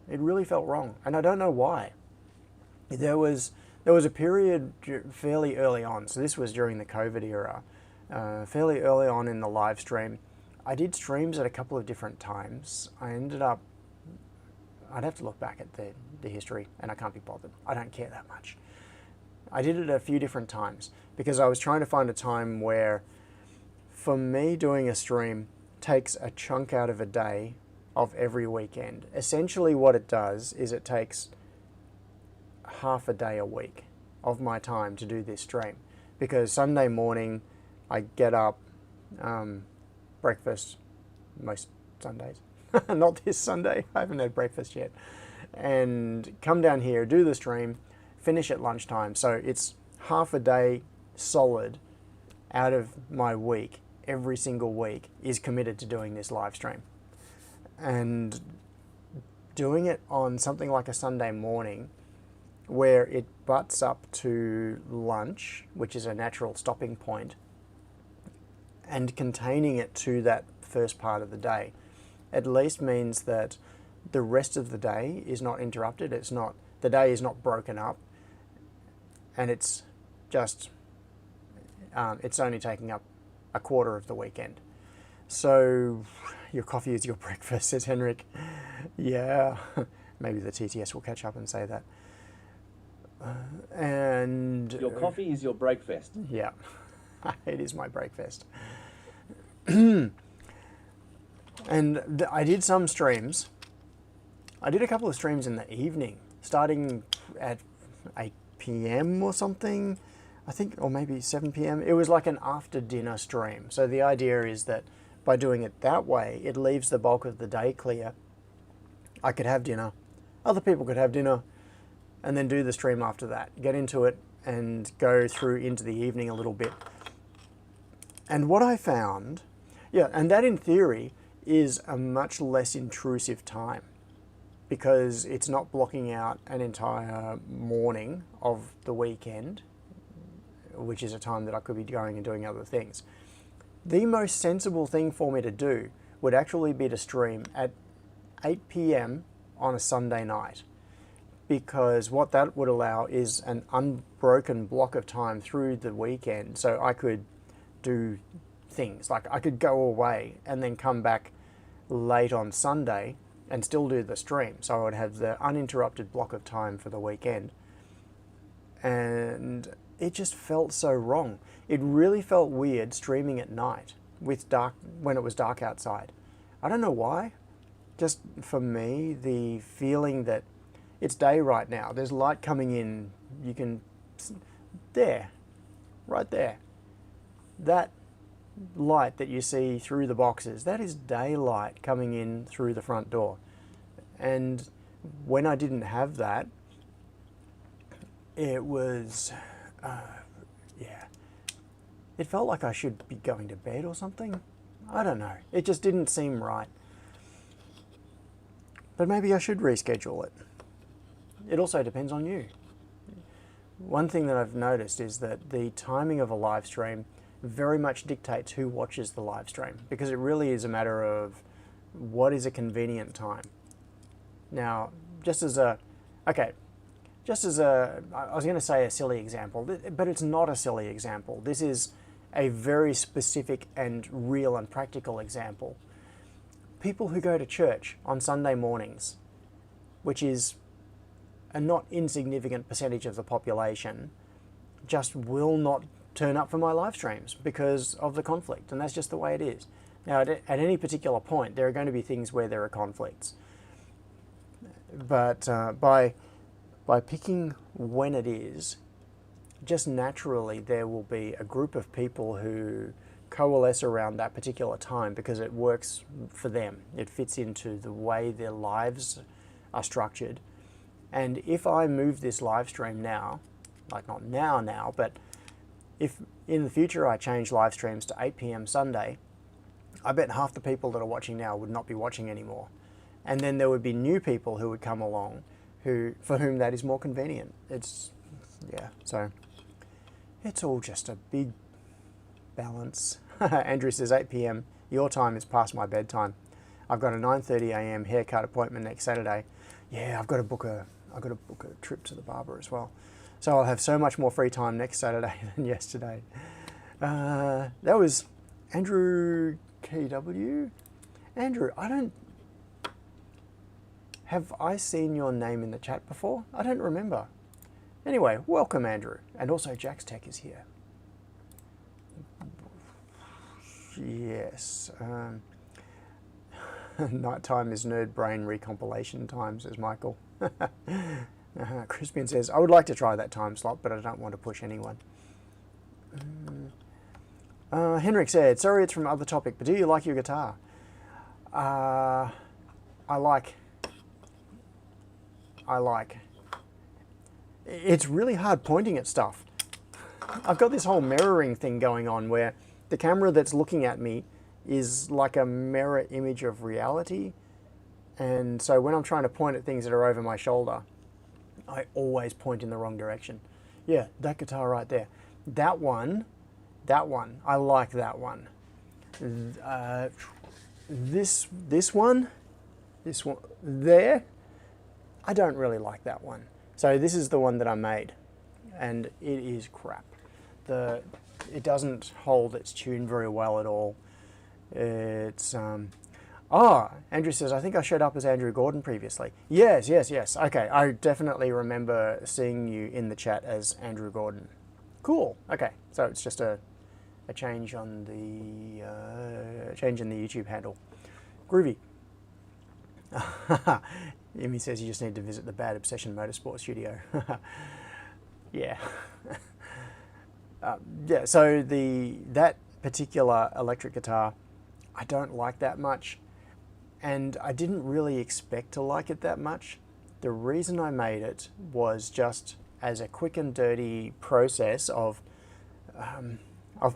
It really felt wrong, and I don't know why. There was a period fairly early on. So this was during the COVID era. Fairly early on in the live stream, I did streams at a couple of different times. I ended up, I'd have to look back at the history, and I can't be bothered. I don't care that much. I did it a few different times because I was trying to find a time where, for me, doing a stream takes a chunk out of a day of every weekend. Essentially what it does is it takes half a day a week of my time to do this stream, because Sunday morning I get up, breakfast most Sundays, not this Sunday, I haven't had breakfast yet, and come down here, do the stream, finish at lunchtime. So it's half a day solid out of my week, every single week, is committed to doing this live stream. And doing it on something like a Sunday morning, where it butts up to lunch, which is a natural stopping point, and containing it to that first part of the day, at least means that the rest of the day is not interrupted. The day is not broken up, and it's just, it's only taking up a quarter of the weekend. So your coffee is your breakfast, says Henrik. Yeah, maybe the TTS will catch up and say that. And your coffee is your breakfast. Yeah, it is my breakfast. And I did some streams. I did a couple of streams in the evening, starting at 8 p.m. or something, I think, or maybe 7 p.m. It was like an after dinner stream. So the idea is that by doing it that way, it leaves the bulk of the day clear. I could have dinner, other people could have dinner, and then do the stream after that. Get into it and go through into the evening a little bit. And what I found, yeah, and that in theory is a much less intrusive time, because it's not blocking out an entire morning of the weekend, which is a time that I could be going and doing other things. The most sensible thing for me to do would actually be to stream at 8 p.m. on a Sunday night, because what that would allow is an unbroken block of time through the weekend, so I could do things like I could go away and then come back late on Sunday and still do the stream, so I would have the uninterrupted block of time for the weekend. And it just felt so wrong. It really felt weird streaming at night with dark, when it was dark outside. I don't know why. Just for me, the feeling that it's day right now, there's light coming in, you can, there, right there, that light that you see through the boxes, that is daylight coming in through the front door. And when I didn't have that, it was, yeah, it felt like I should be going to bed or something. I don't know. It just didn't seem right. But maybe I should reschedule it. It also depends on you. One thing that I've noticed is that the timing of a live stream very much dictates who watches the live stream, because it really is a matter of what is a convenient time. Now, I was going to say a silly example, but it's not a silly example. This is a very specific and real and practical example. People who go to church on Sunday mornings, which is a not insignificant percentage of the population, just will not turn up for my live streams because of the conflict, and that's just the way it is. Now, at any particular point, there are going to be things where there are conflicts, but by picking when it is, just naturally there will be a group of people who coalesce around that particular time because it works for them. It fits into the way their lives are structured. And if I move this live stream now, like not now, but if in the future I change live streams to 8 p.m. Sunday, I bet half the people that are watching now would not be watching anymore. And then there would be new people who would come along for whom that is more convenient. So it's all just a big balance. Andrew says 8 p.m. your time is past my bedtime. I've got a 9:30 a.m. haircut appointment next Saturday. Yeah, I've got to book a trip to the barber as well. So I'll have so much more free time next Saturday than yesterday. That was Andrew KW. Andrew, have I seen your name in the chat before? I don't remember. Anyway, welcome Andrew. And also Jack's Tech is here. Yes. Nighttime is nerd brain recompilation time, says Michael. Crispian says, I would like to try that time slot, but I don't want to push anyone. Henrik said, sorry it's from other topic, but do you like your guitar? I like. It's really hard pointing at stuff. I've got this whole mirroring thing going on where the camera that's looking at me is like a mirror image of reality. And so when I'm trying to point at things that are over my shoulder, I always point in the wrong direction. Yeah, that guitar right there. That one, I like that one. This one there, I don't really like that one. So this is the one that I made, and it is crap. It doesn't hold its tune very well at all. It's Andrew says, I think I showed up as Andrew Gordon previously. Yes. Okay, I definitely remember seeing you in the chat as Andrew Gordon. Cool. Okay, so it's just a change on the change in the YouTube handle. Groovy. Amy says you just need to visit the Bad Obsession Motorsport studio. Yeah. Yeah. So that particular electric guitar, I don't like that much, and I didn't really expect to like it that much. The reason I made it was just as a quick and dirty process of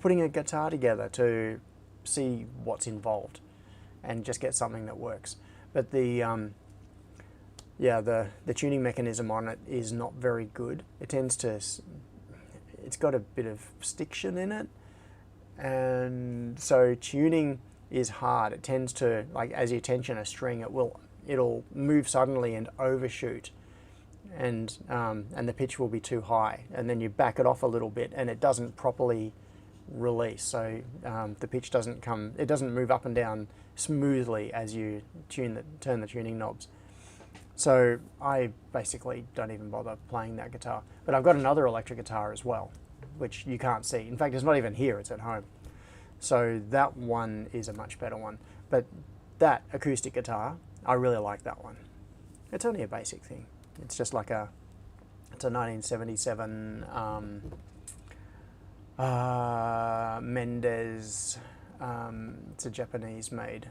putting a guitar together to see what's involved and just get something that works. But the tuning mechanism on it is not very good. It's got a bit of stiction in it, and so tuning is hard. It tends to, like, as you tension a string, it'll move suddenly and overshoot, and the pitch will be too high, and then you back it off a little bit, and it doesn't properly release. So the pitch doesn't move up and down smoothly as you turn the tuning knobs. So I basically don't even bother playing that guitar. But I've got another electric guitar as well, which you can't see. In fact, it's not even here, it's at home. So that one is a much better one. But that acoustic guitar, I really like that one. It's only a basic thing. It's just like it's a 1977 Mendez, it's a Japanese made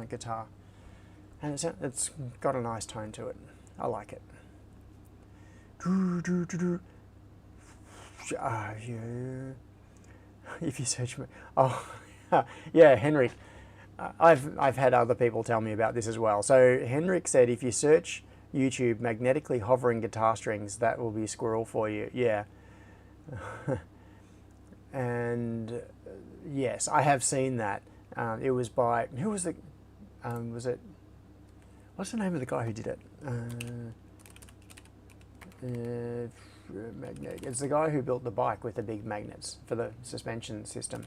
guitar. And it's got a nice tone to it. I like it. If you search me, yeah, Henrik. I've had other people tell me about this as well. So Henrik said if you search YouTube magnetically hovering guitar strings, that will be squirrel for you. Yeah. And yes, I have seen that. It was by, who was the, was it, what's the name of the guy who did it? It's the guy who built the bike with the big magnets for the suspension system.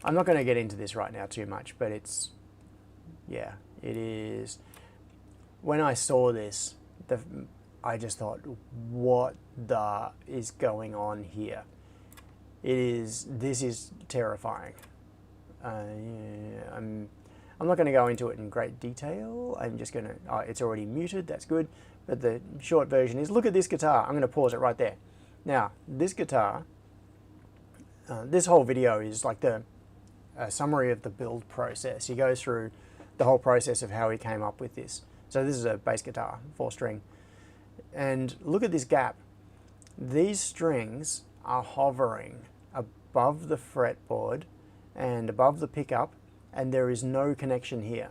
I'm not going to get into this right now too much, but it's, yeah, it is. When I saw this, I just thought, what the is going on here? This is terrifying. I'm not going to go into it in great detail. I'm just going to, it's already muted, that's good. But the short version is, look at this guitar. I'm going to pause it right there. Now, this guitar, this whole video is like a summary of the build process. He goes through the whole process of how he came up with this. So this is a bass guitar, 4-string. And look at this gap. These strings are hovering above the fretboard and above the pickup, and there is no connection here.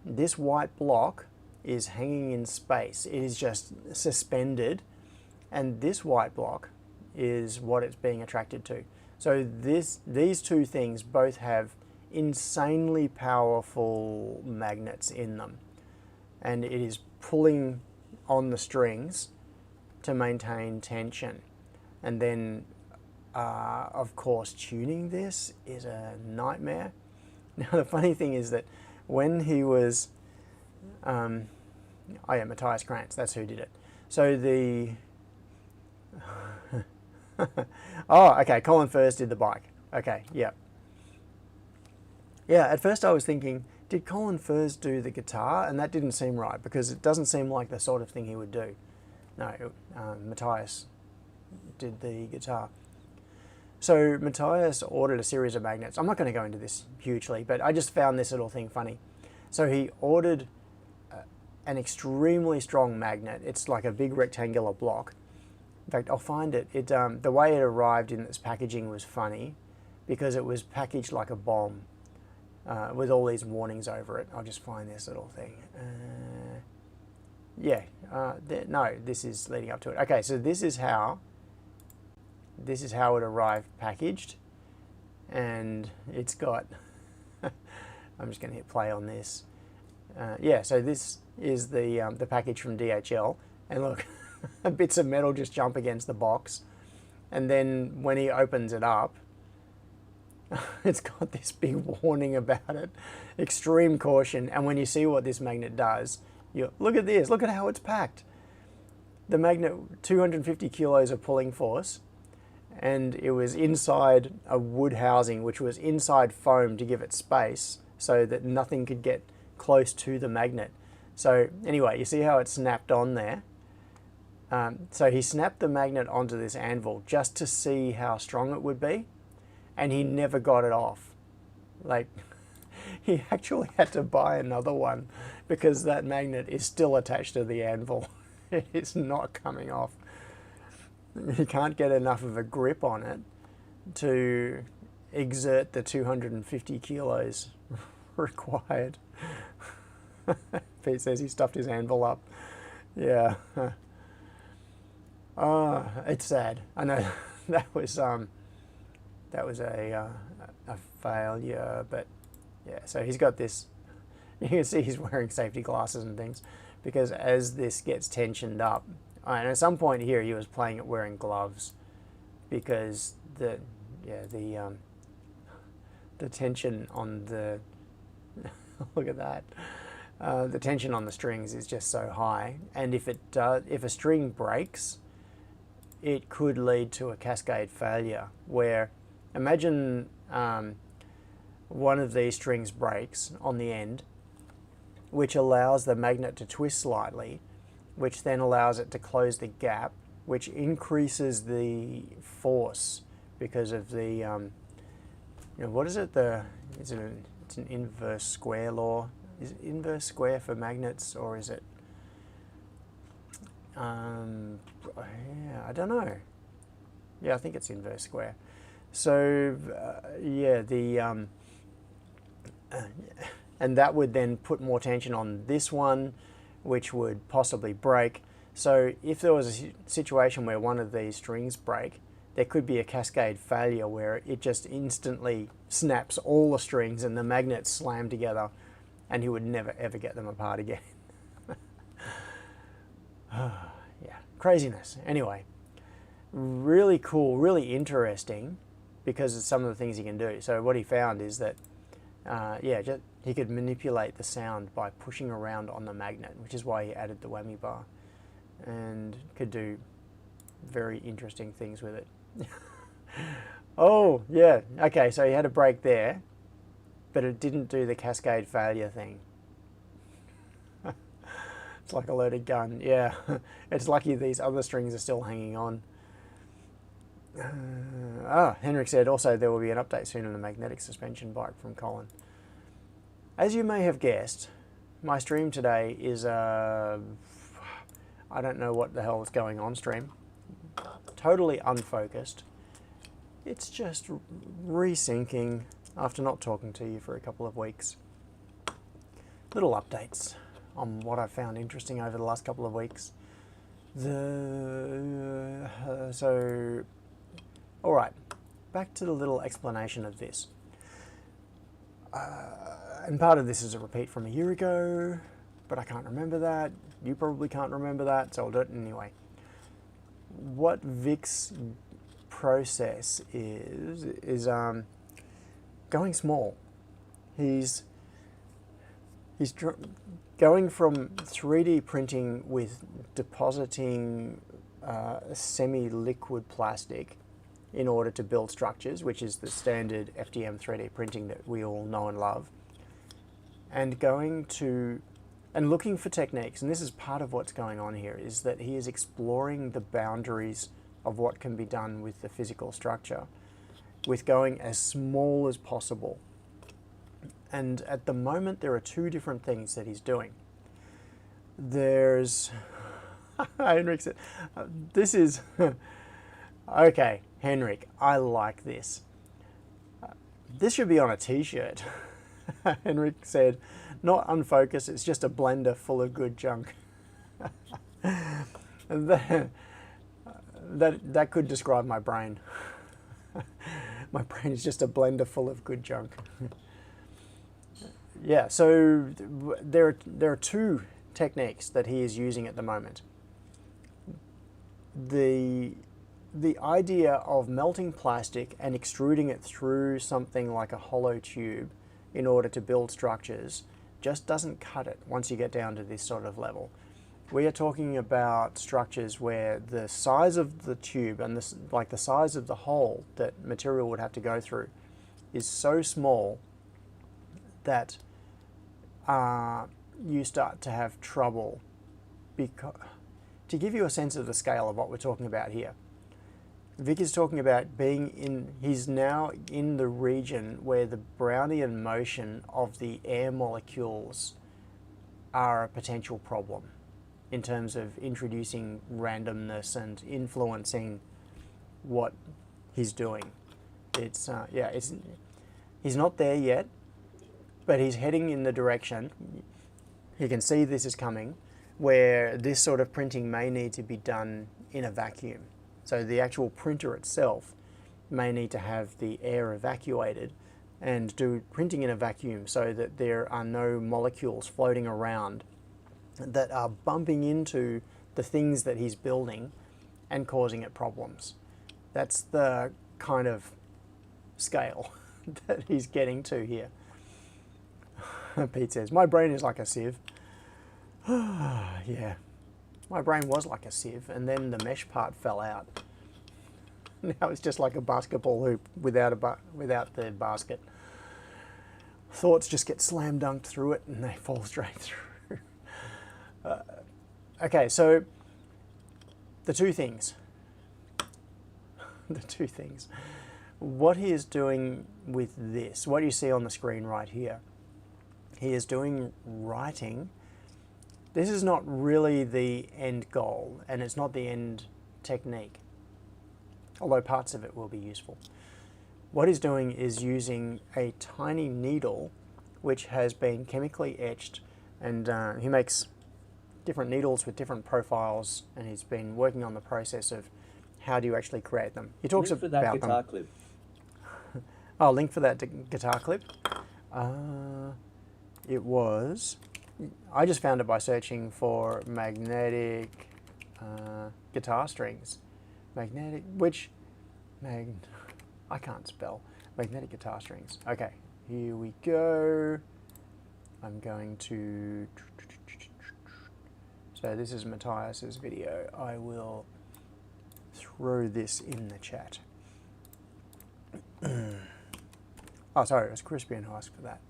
This white block is hanging in space. It is just suspended, and this white block is what it's being attracted to. So these two things both have insanely powerful magnets in them, and it is pulling on the strings to maintain tension. And then of course tuning this is a nightmare. Now the funny thing is that when he was Matthias Krantz, that's who did it. So the oh, okay, Colin Furze did the bike. Okay, yeah. Yeah, at first I was thinking, did Colin Furze do the guitar? And that didn't seem right, because it doesn't seem like the sort of thing he would do. No, Matthias did the guitar. So Matthias ordered a series of magnets. I'm not going to go into this hugely, but I just found this little thing funny. So he ordered an extremely strong magnet. It's like a big rectangular block. In fact, I'll find it. The way it arrived in its packaging was funny, because it was packaged like a bomb with all these warnings over it. I'll just find this little thing. No, this is leading up to it. Okay, so this is how it arrived packaged, and it's got, I'm just going to hit play on this. Yeah, so this is the package from DHL, and look, bits of metal just jump against the box, and then when he opens it up, it's got this big warning about it, extreme caution. And when you see what this magnet does, look at this, look at how it's packed. The magnet, 250 kilos of pulling force, and it was inside a wood housing, which was inside foam to give it space so that nothing could get close to the magnet. So anyway, you see how it snapped on there? So he snapped the magnet onto this anvil just to see how strong it would be, and he never got it off. Like, he actually had to buy another one because that magnet is still attached to the anvil. It's not coming off. He can't get enough of a grip on it to exert the 250 kilos required. Pete says he stuffed his anvil up. Yeah. It's sad. I know that was that was a failure. But yeah, so he's got this. You can see he's wearing safety glasses and things, because as this gets tensioned up, and at some point here he was playing it wearing gloves, because the tension on the look at that. The tension on the strings is just so high, and if a string breaks, it could lead to a cascade failure. Where, imagine one of these strings breaks on the end, which allows the magnet to twist slightly, which then allows it to close the gap, which increases the force because of the what is it? It's an inverse square law. Is it inverse square for magnets, or is it? Yeah, I don't know. Yeah, I think it's inverse square. So yeah, and that would then put more tension on this one, which would possibly break. So if there was a situation where one of these strings break, there could be a cascade failure where it just instantly snaps all the strings and the magnets slam together, and he would never ever get them apart again. Yeah, craziness. Anyway, really cool, really interesting, because of some of the things he can do. So what he found is that, he could manipulate the sound by pushing around on the magnet, which is why he added the whammy bar, and could do very interesting things with it. Oh, yeah. Okay, so he had a break there, but it didn't do the cascade failure thing. It's like a loaded gun. Yeah, it's lucky these other strings are still hanging on. Henrik said also there will be an update soon on the magnetic suspension bike from Colin. As you may have guessed, my stream today is I don't know what the hell is going on stream. Totally unfocused. It's just resyncing after not talking to you for a couple of weeks. Little updates on what I've found interesting over the last couple of weeks. All right, back to the little explanation of this. And part of this is a repeat from a year ago, but I can't remember that. You probably can't remember that, so I'll do it anyway. What Vic's process is going small. He's going from 3D printing with depositing semi-liquid plastic in order to build structures, which is the standard FDM 3D printing that we all know and love, and going to and looking for techniques. And this is part of what's going on here, is that he is exploring the boundaries of what can be done with the physical structure, with going as small as possible. And at the moment there are two different things that he's doing. There's Henrik said, this is okay, Henrik, I like this. This should be on a t-shirt. Henrik said, not unfocused, it's just a blender full of good junk. that could describe my brain. My brain is just a blender full of good junk. Yeah, so there are two techniques that he is using at the moment. The idea of melting plastic and extruding it through something like a hollow tube in order to build structures just doesn't cut it once you get down to this sort of level. We are talking about structures where the size of the tube and the size of the hole that material would have to go through is so small that you start to have trouble. Because, to give you a sense of the scale of what we're talking about here, Vic is talking about he's now in the region where the Brownian motion of the air molecules are a potential problem in terms of introducing randomness and influencing what he's doing. He's not there yet, but he's heading in the direction. You can see this is coming, where this sort of printing may need to be done in a vacuum. So the actual printer itself may need to have the air evacuated and do printing in a vacuum so that there are no molecules floating around that are bumping into the things that he's building and causing it problems. That's the kind of scale that he's getting to here. Pete says, my brain is like a sieve. Yeah, my brain was like a sieve, and then the mesh part fell out. Now it's just like a basketball hoop without the basket. Thoughts just get slam dunked through it and they fall straight through. Okay, so the two things. What he is doing with this, what you see on the screen right here, he is doing writing. This is not really the end goal, and it's not the end technique, although parts of it will be useful. What he's doing is using a tiny needle which has been chemically etched, and he makes different needles with different profiles, and he's been working on the process of how do you actually create them. He talks Link for that about guitar them. clip. Oh, link for that guitar clip. It was, I just found it by searching for magnetic guitar strings. I can't spell. Magnetic guitar strings. Okay, here we go. I'm going to, so this is Matthias's video. I will throw this in the chat. Oh, sorry, it was Crispian who asked for that.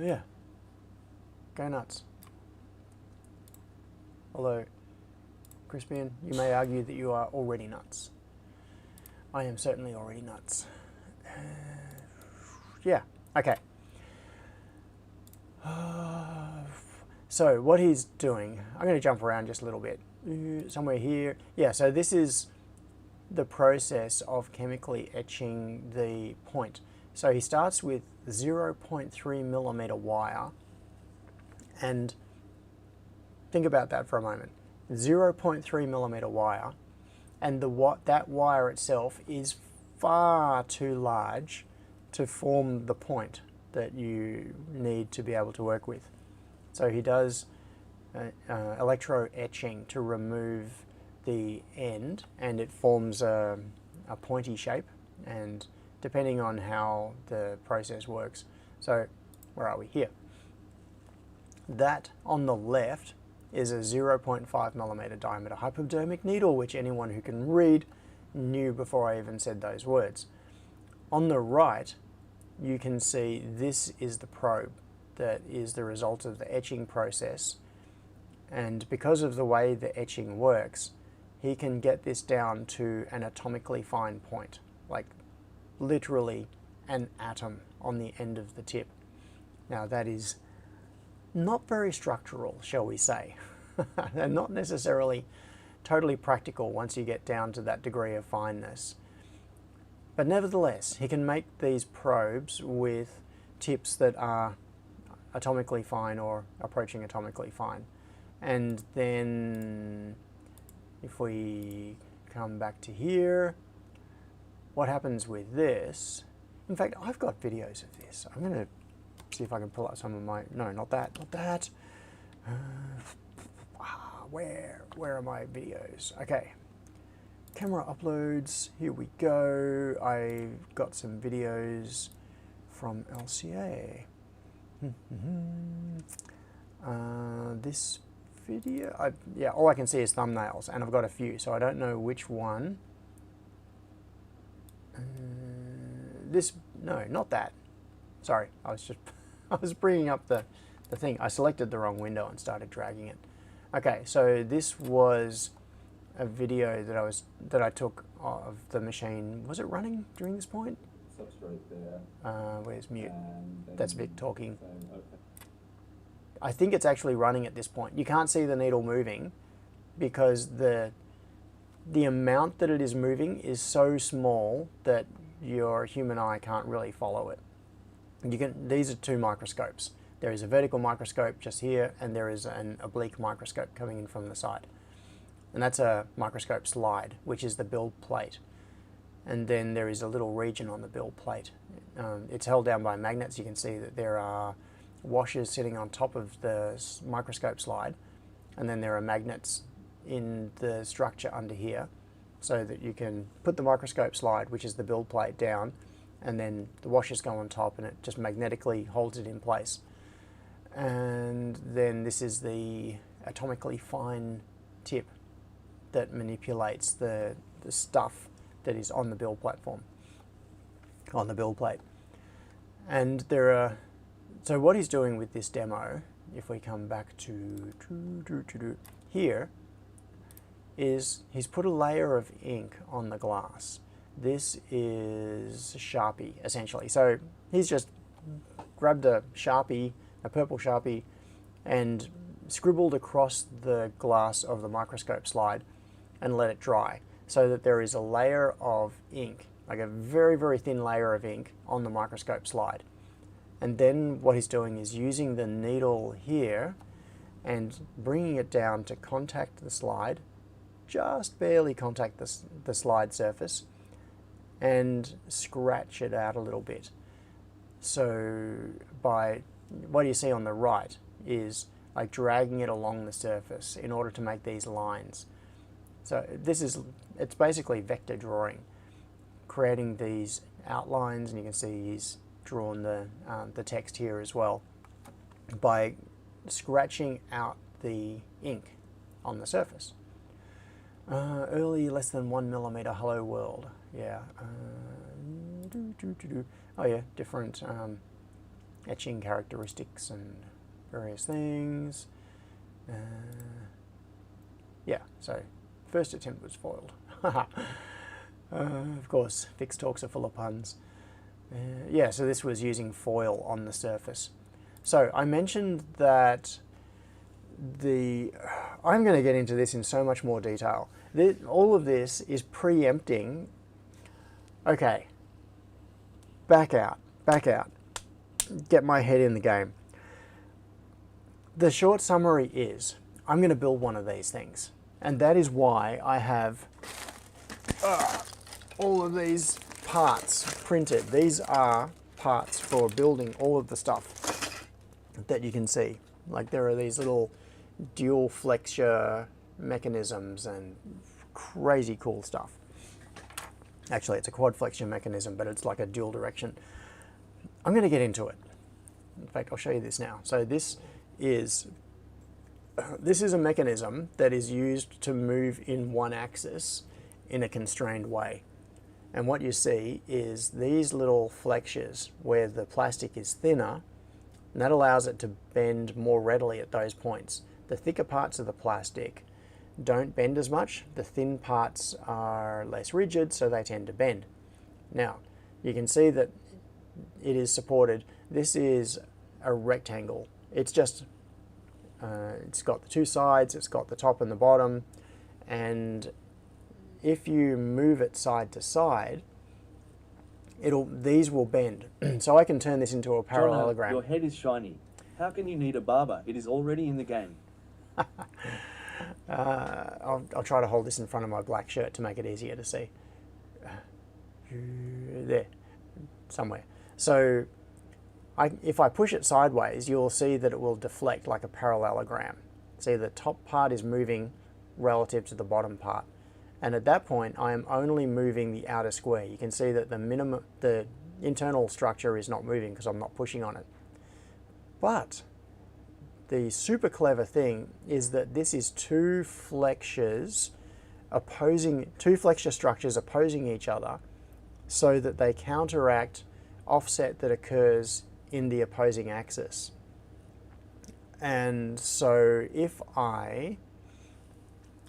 Yeah. Go nuts. Although, Crispian, you may argue that you are already nuts. I am certainly already nuts. Yeah, okay. So what he's doing, I'm going to jump around just a little bit. Somewhere here. Yeah, so this is the process of chemically etching the point. So he starts with 0.3 millimeter wire, and think about that for a moment. 0.3 millimeter wire, and that wire itself is far too large to form the point that you need to be able to work with. So he does electro etching to remove the end, and it forms a pointy shape, and depending on how the process works. So where are we? Here. That on the left is a 0.5 millimeter diameter hypodermic needle, which anyone who can read knew before I even said those words. On the right, you can see this is the probe that is the result of the etching process, and because of the way the etching works, he can get this down to an atomically fine point, like literally an atom on the end of the tip. Now that is not very structural, shall we say, and not necessarily totally practical once you get down to that degree of fineness. But nevertheless, he can make these probes with tips that are atomically fine or approaching atomically fine. And then if we come back to here, what happens with this, in fact, I've got videos of this. I'm going to see if I can pull out some of my, no, not that. Where are my videos? Okay, camera uploads, here we go. I've got some videos from LCA. This video, yeah, all I can see is thumbnails, and I've got a few, so I don't know which one. No, not that. Sorry, I was bringing up the thing. I selected the wrong window and started dragging it. Okay, so this was a video that I took of the machine. Was it running during this point? Stops right there. Where's mute? That's Vic talking. I think it's actually running at this point. You can't see the needle moving because the amount that it is moving is so small that your human eye can't really follow it. These are two microscopes. There is a vertical microscope just here, and there is an oblique microscope coming in from the side. And that's a microscope slide, which is the build plate. and then there is a little region on the build plate. It's held down by magnets. You can see that there are washers sitting on top of the microscope slide, and then there are magnets in the structure under here, so that you can put the microscope slide, which is the build plate, down, and then the washers go on top and it just magnetically holds it in place. And then this is the atomically fine tip that manipulates the stuff that is on the build platform, on the build plate. And so what he's doing with this demo, if we come back to here, is he's put a layer of ink on the glass. This is Sharpie, essentially. So he's just grabbed a Sharpie, a purple Sharpie, and scribbled across the glass of the microscope slide and let it dry, so that there is a layer of ink, like a very, very thin layer of ink on the microscope slide. And then what he's doing is using the needle here and bringing it down to contact the slide, just barely contact the slide surface, and scratch it out a little bit. So by what you see on the right is like dragging it along the surface in order to make these lines. So it's basically vector drawing, creating these outlines, and you can see he's drawn the text here as well by scratching out the ink on the surface. Early less than 1 millimeter hello world. Yeah. Oh yeah, different etching characteristics and various things. Yeah, so first attempt was foiled. Of course, fixed talks are full of puns. Yeah, so this was using foil on the surface. So I mentioned that I'm going to get into this in so much more detail. All of this is preempting. Okay, back out. Get my head in the game. The short summary is, I'm going to build one of these things. And that is why I have all of these parts printed. These are parts for building all of the stuff that you can see. Like there are these little dual flexure mechanisms and crazy cool stuff. Actually, it's a quad flexure mechanism, but it's like a dual direction. I'm going to get into it. In fact, I'll show you this now. So this is a mechanism that is used to move in one axis in a constrained way. And what you see is these little flexures where the plastic is thinner, and that allows it to bend more readily at those points. The thicker parts of the plastic don't bend as much. The thin parts are less rigid, so they tend to bend. Now, you can see that it is supported. This is a rectangle. It's just, it's got the two sides, it's got the top and the bottom, and if you move it side to side, these will bend. So I can turn this into a parallelogram. Jono, your head is shiny. How can you need a barber? It is already in the game. I'll try to hold this in front of my black shirt to make it easier to see. There, somewhere. So if I push it sideways, you'll see that it will deflect like a parallelogram. See, the top part is moving relative to the bottom part. And at that point, I am only moving the outer square. You can see that the internal structure is not moving because I'm not pushing on it. But the super clever thing is that this is two flexure structures opposing each other, so that they counteract offset that occurs in the opposing axis. And so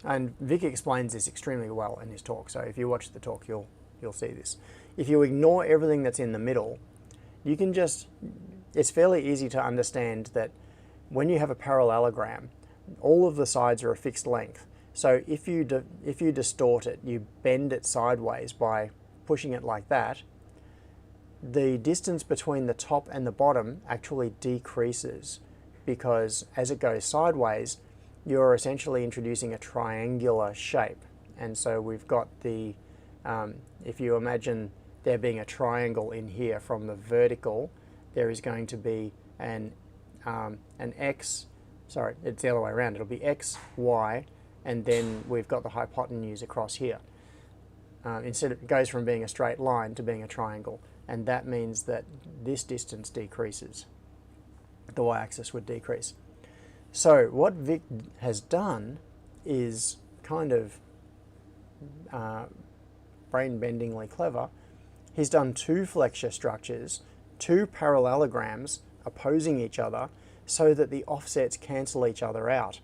and Vic explains this extremely well in his talk, so if you watch the talk, you'll see this. If you ignore everything that's in the middle, you can it's fairly easy to understand that when you have a parallelogram, all of the sides are a fixed length. So if you distort it, you bend it sideways by pushing it like that, the distance between the top and the bottom actually decreases, because as it goes sideways, you're essentially introducing a triangular shape. And so we've got the If you imagine there being a triangle in here from the vertical, there is going to be an x, sorry, it's the other way around. It'll be x, y, and then we've got the hypotenuse across here. Instead, it goes from being a straight line to being a triangle, and that means that this distance decreases. The y-axis would decrease. So what Vic has done is kind of brain-bendingly clever. He's done two flexure structures, two parallelograms opposing each other, so that the offsets cancel each other out.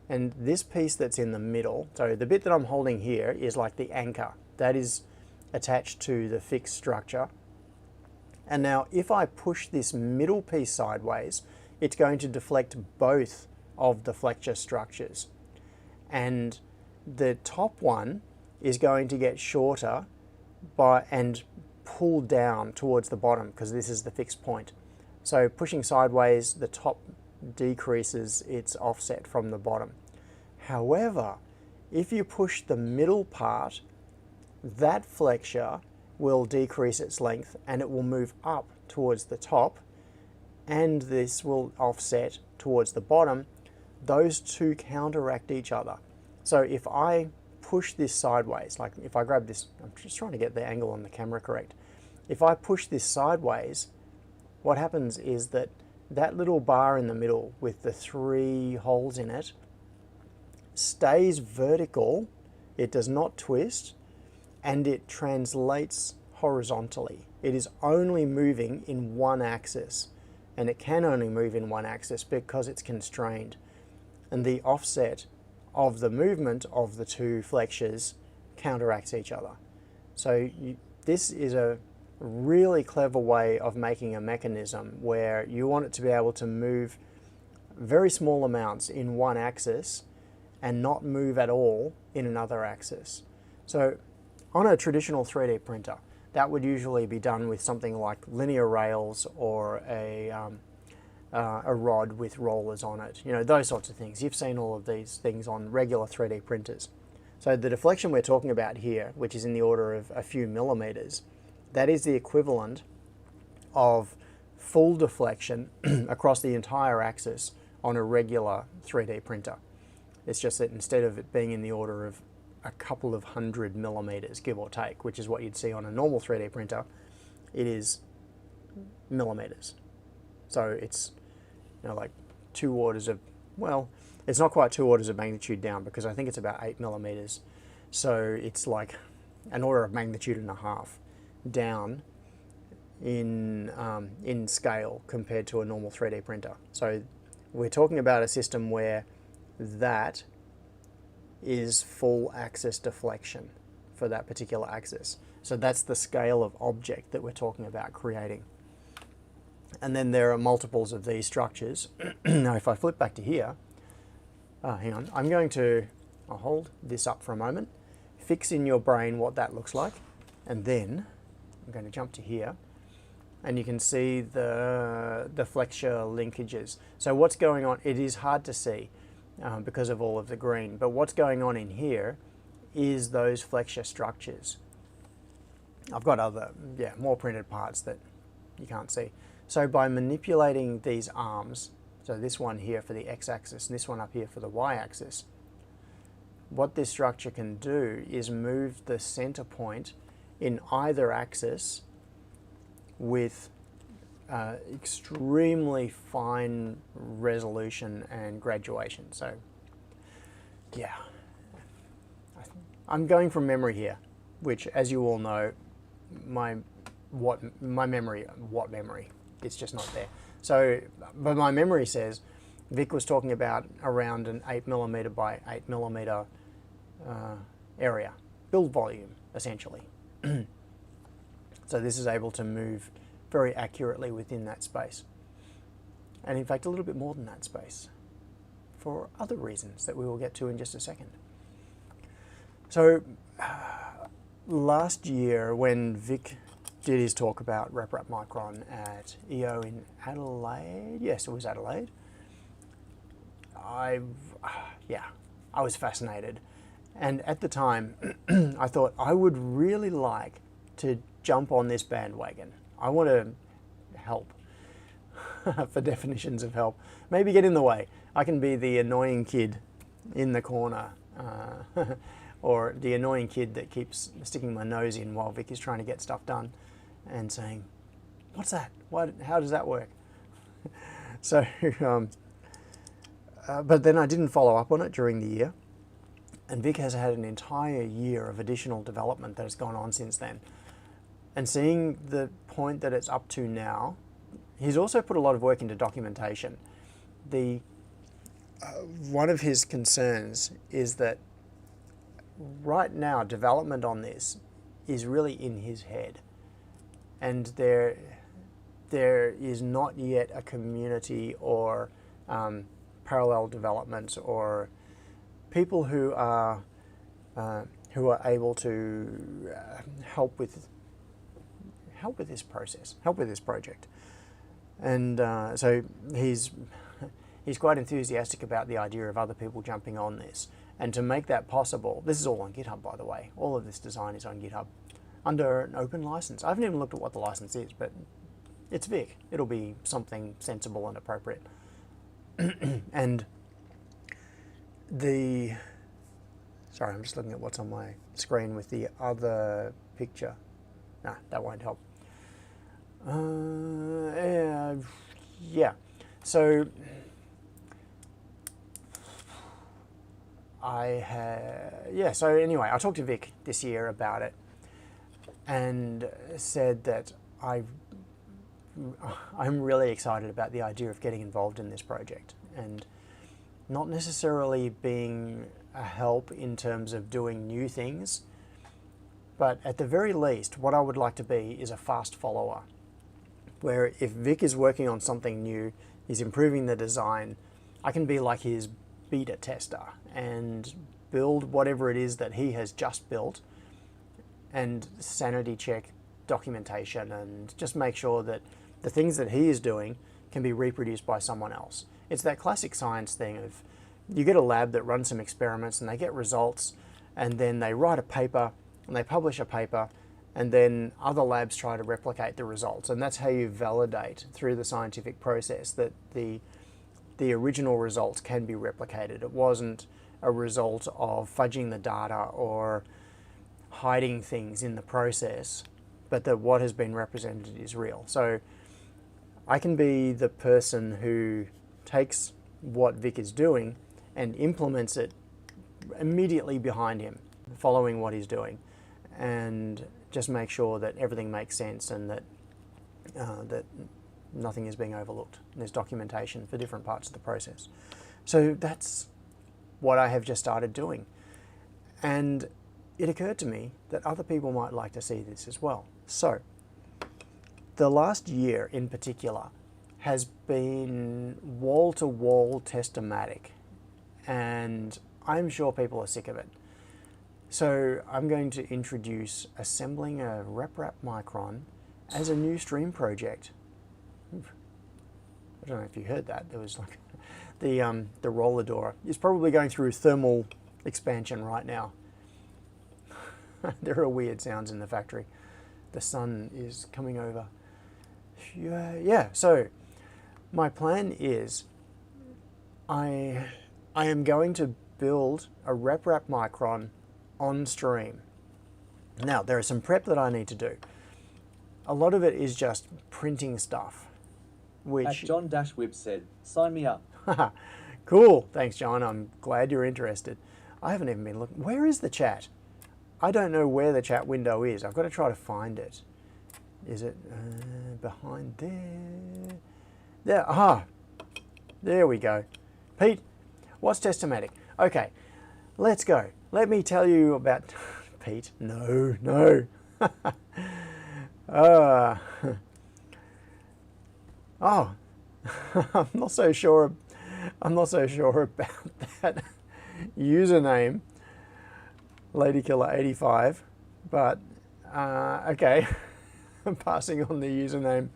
And this piece that's in the middle, so the bit that I'm holding here is like the anchor. That is attached to the fixed structure. And now if I push this middle piece sideways, it's going to deflect both of the flexure structures. And the top one is going to get shorter and pull down towards the bottom, because this is the fixed point. So pushing sideways, the top decreases its offset from the bottom. However, if you push the middle part, that flexure will decrease its length and it will move up towards the top, and this will offset towards the bottom. Those two counteract each other. So if I push this sideways, like if I grab this, I'm just trying to get the angle on the camera correct. If I push this sideways, what happens is that that little bar in the middle with the 3 holes in it stays vertical, it does not twist, and it translates horizontally. It is only moving in one axis, and it can only move in one axis because it's constrained. And the offset of the movement of the two flexures counteracts each other. So this is a really clever way of making a mechanism where you want it to be able to move very small amounts in one axis and not move at all in another axis. So on a traditional 3D printer, that would usually be done with something like linear rails or a rod with rollers on it, those sorts of things. You've seen all of these things on regular 3D printers. So the deflection we're talking about here, which is in the order of a few millimeters, that is the equivalent of full deflection across the entire axis on a regular 3D printer. It's just that instead of it being in the order of a couple of 100 millimeters, give or take, which is what you'd see on a normal 3D printer, it is millimeters. So it's like 2 orders of, well, it's not quite 2 orders of magnitude down, because I think it's about 8 millimeters. So it's like an order of magnitude and a half down in scale compared to a normal 3D printer. So we're talking about a system where that is full axis deflection for that particular axis. So that's the scale of object that we're talking about creating. And then there are multiples of these structures. Now if I flip back to here, hang on, I'll hold this up for a moment, fix in your brain what that looks like, and then I'm going to jump to here, and you can see the flexure linkages. So what's going on, it is hard to see because of all of the green, but what's going on in here is those flexure structures. I've got other, more printed parts that you can't see. So by manipulating these arms, so this one here for the x-axis and this one up here for the y-axis, what this structure can do is move the center point in either axis with extremely fine resolution and graduation. So yeah, I'm going from memory here, which, as you all know, my memory, it's just not there. So, but my memory says Vic was talking about around an 8mm by 8mm area, build volume, essentially. So this is able to move very accurately within that space. And in fact, a little bit more than that space, for other reasons that we will get to in just a second. So last year when Vic did his talk about RepRap Micron at EO in Adelaide, yes, it was Adelaide, I was fascinated. And at the time, I thought I would really like to jump on this bandwagon. I want to help, for definitions of help. Maybe get in the way. I can be the annoying kid in the corner, or the annoying kid that keeps sticking my nose in while Vic is trying to get stuff done and saying, what's that? How does that work? So, but then I didn't follow up on it during the year. And Vic has had an entire year of additional development that has gone on since then. And seeing the point that it's up to now, he's also put a lot of work into documentation. One of his concerns is that right now development on this is really in his head. And there is not yet a community or parallel development or people who are able to help with this process, help with this project. And so he's quite enthusiastic about the idea of other people jumping on this. And to make that possible, this is all on GitHub, by the way. All of this design is on GitHub under an open license. I haven't even looked at what the license is, but it's Vic. It'll be something sensible and appropriate. And sorry, I'm just looking at what's on my screen with the other picture. Nah, that won't help. Yeah. So so anyway, I talked to Vic this year about it and said that I'm really excited about the idea of getting involved in this project, and not necessarily being a help in terms of doing new things, but at the very least, what I would like to be is a fast follower, where if Vic is working on something new, he's improving the design, I can be like his beta tester and build whatever it is that he has just built and sanity check documentation and just make sure that the things that he is doing can be reproduced by someone else. It's that classic science thing of you get a lab that runs some experiments and they get results and then they write a paper and they publish a paper and then other labs try to replicate the results, and that's how you validate through the scientific process that the original results can be replicated. It wasn't a result of fudging the data or hiding things in the process, but that what has been represented is real. So I can be the person who takes what Vic is doing and implements it immediately behind him, following what he's doing, and just make sure that everything makes sense and that that nothing is being overlooked. There's documentation for different parts of the process. So that's what I have just started doing. And it occurred to me that other people might like to see this as well. So the last year in particular has been wall-to-wall testomatic, and I'm sure people are sick of it. So I'm going to introduce assembling a RepRap Micron as a new stream project. I don't know if you heard that. There was like the roller door is probably going through thermal expansion right now. There are weird sounds in the factory. The sun is coming over. Yeah, so my plan is I am going to build a RepRap Micron on stream. Now, there is some prep that I need to do. A lot of it is just printing stuff, which... As John Dashwib said, sign me up. Cool, thanks John, I'm glad you're interested. I haven't even been looking. Where is the chat? I don't know where the chat window is. I've got to try to find it. Is it behind there? There, aha! There we go. Pete, what's testomatic? Okay, let's go. Let me tell you about... Pete, no. Oh, I'm not so sure about that username, LadyKiller85, but okay, I'm passing on the username.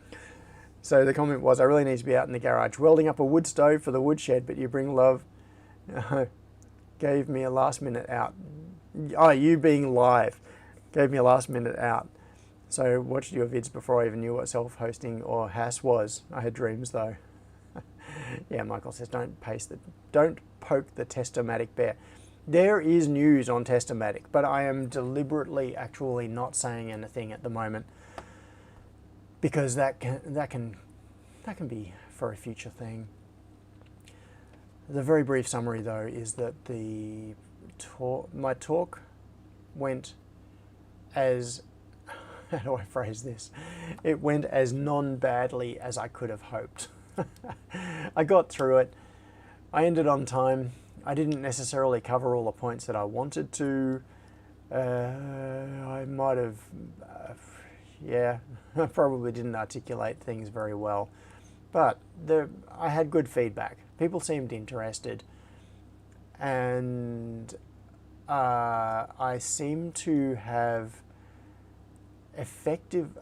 So the comment was, I really need to be out in the garage welding up a wood stove for the woodshed, but you bring love. Gave me a last minute out. Oh, you being live gave me a last minute out. So watched your vids before I even knew what self-hosting or HAS was. I had dreams though. Yeah, Michael says, don't poke the Testomatic bear. There is news on Testomatic, but I am deliberately actually not saying anything at the moment because that can be for a future thing. The very brief summary though is that my talk went as, how do I phrase this? It went as non-badly as I could have hoped. I got through it. I ended on time. I didn't necessarily cover all the points that I wanted to. I might have, yeah, I probably didn't articulate things very well. But I had good feedback. People seemed interested. And I seem to have effective...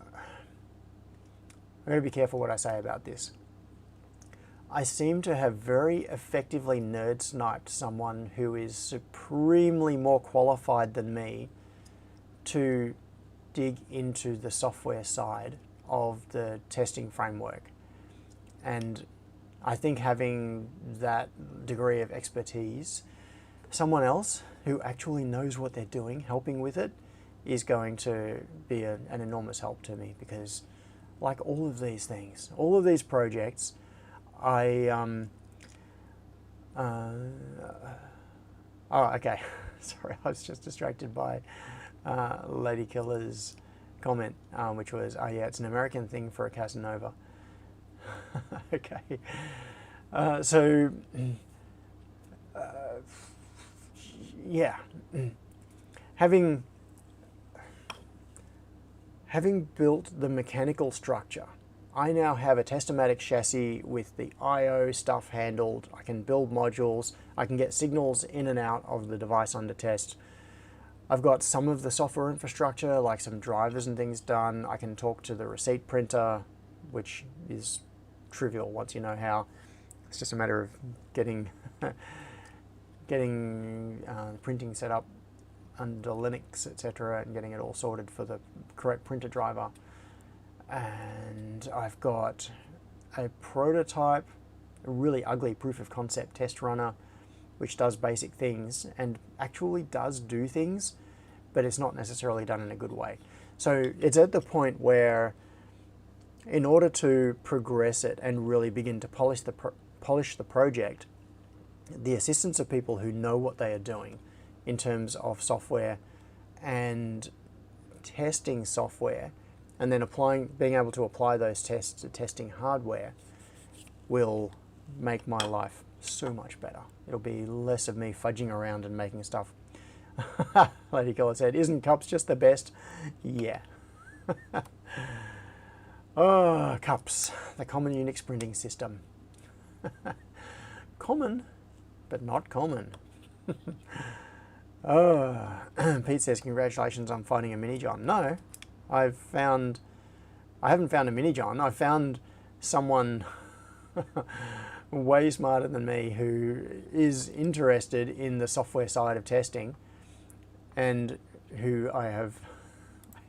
I'm going to be careful what I say about this. I seem to have very effectively nerd sniped someone who is supremely more qualified than me to dig into the software side of the testing framework. And I think having that degree of expertise, someone else who actually knows what they're doing, helping with it, is going to be an enormous help to me because like all of these things, all of these projects, oh, okay. Sorry, I was just distracted by Lady Killer's comment, which was, oh yeah, it's an American thing for a Casanova. Okay. Yeah. Having built the mechanical structure, I now have a Testomatic chassis with the I/O stuff handled. I can build modules. I can get signals in and out of the device under test. I've got some of the software infrastructure, like some drivers and things done. I can talk to the receipt printer, which is trivial once you know how. It's just a matter of getting printing set up under Linux, etc., and getting it all sorted for the correct printer driver. And I've got a prototype, a really ugly proof of concept test runner, which does basic things and actually does do things, but it's not necessarily done in a good way. So it's at the point where in order to progress it and really begin to polish the project, the assistance of people who know what they are doing in terms of software and testing software, and then being able to apply those tests to testing hardware will make my life so much better. It'll be less of me fudging around and making stuff. Lady Killer said, isn't cups just the best? Yeah. Oh, cups, the common Unix printing system. Common, but not common. Oh, Pete says, congratulations on finding a mini John. No, I haven't found a mini John. I've found someone way smarter than me who is interested in the software side of testing and who I have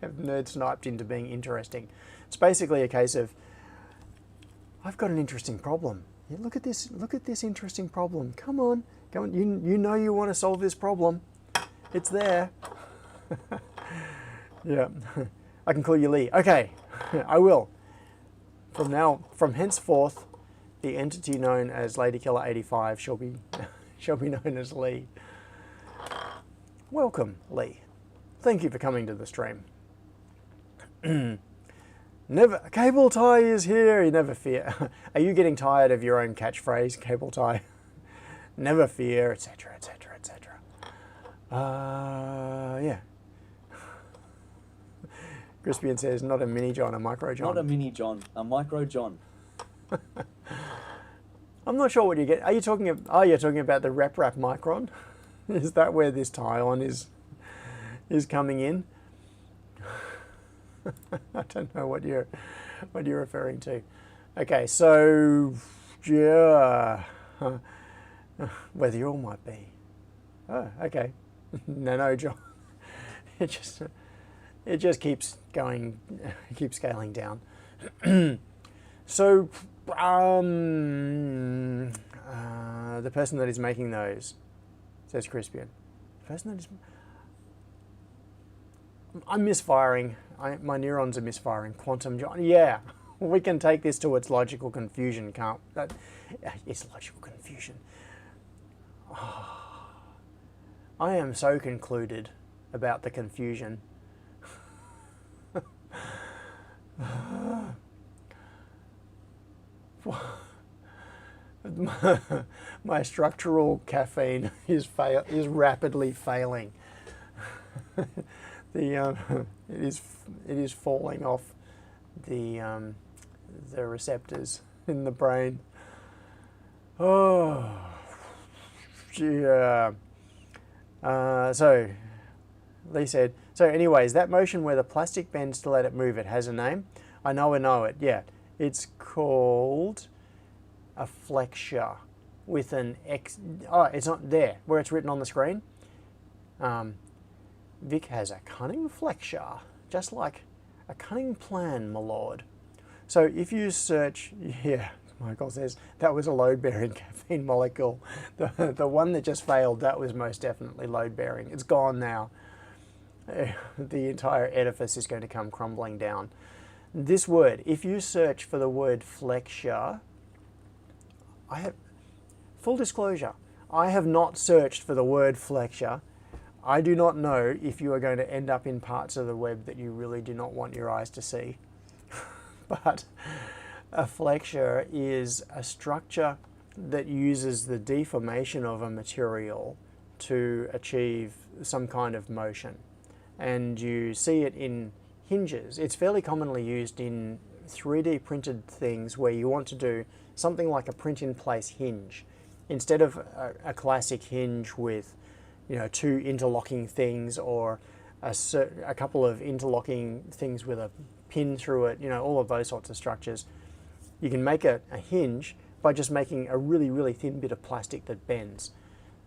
nerd sniped into being interesting. It's basically a case of, I've got an interesting problem. Yeah, look at this interesting problem. Come on, you know you want to solve this problem. It's there. Yeah, I can call you Lee. Okay, I will. From henceforth, the entity known as Lady Killer 85 shall be known as Lee. Welcome, Lee. Thank you for coming to the stream. Cable tie is here. You never fear. Are you getting tired of your own catchphrase, cable tie? Never fear, etc., etc., etc. Yeah. Crispian says, not a mini John, a micro John. Not a mini John, a micro John. I'm not sure what you get. Are you talking about? Oh, you're talking about the Rep Micron. Is that where this tie-on is coming in? I don't know what you're referring to. Okay, so yeah, whether you all might be. Oh, okay. No, John. It just keeps going, keeps scaling down. So, the person that is making those, says Crispian. The person that is, I'm misfiring. My neurons are misfiring. Quantum John. Yeah, we can take this to its logical confusion, can't? It's logical confusion. Oh, I am so concluded about the confusion. My structural caffeine is rapidly failing. It is falling off the receptors in the brain. Oh, yeah. So Lee said, so anyways, that motion where the plastic bends to let it move, it has a name. I know it. Yeah, it's called a flexure with an X. Oh, it's not there where it's written on the screen. Vic has a cunning flexure, just like a cunning plan, my lord. So if you search, yeah, Michael says that was a load-bearing caffeine molecule. The one that just failed, that was most definitely load-bearing. It's gone now. The entire edifice is going to come crumbling down. This word, if you search for the word flexure, I have, full disclosure, I have not searched for the word flexure. I do not know if you are going to end up in parts of the web that you really do not want your eyes to see. But a flexure is a structure that uses the deformation of a material to achieve some kind of motion. And you see it in hinges. It's fairly commonly used in 3D printed things where you want to do something like a print-in-place hinge. Instead of a classic hinge with, you know, two interlocking things or a couple of interlocking things with a pin through it, you know, all of those sorts of structures. You can make a hinge by just making a really, really thin bit of plastic that bends.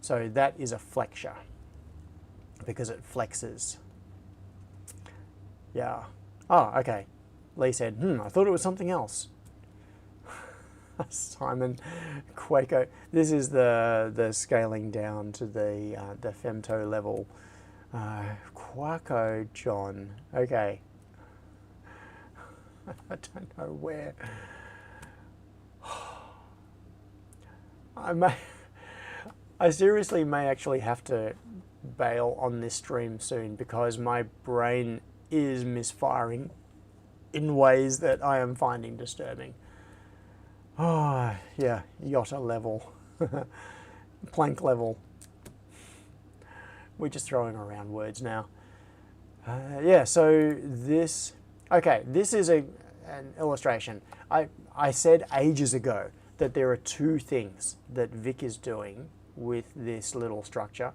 So that is a flexure because it flexes. Yeah. Oh, okay. Lee said, I thought it was something else. Simon Quaco. This is the scaling down to the femto level. Quaco John. Okay. I don't know where. I seriously may actually have to bail on this stream soon because my brain is misfiring in ways that I am finding disturbing. Oh, yeah, yotta level, plank level. We're just throwing around words now. Yeah, so this, okay, this is an illustration. I said ages ago that there are two things that Vic is doing with this little structure.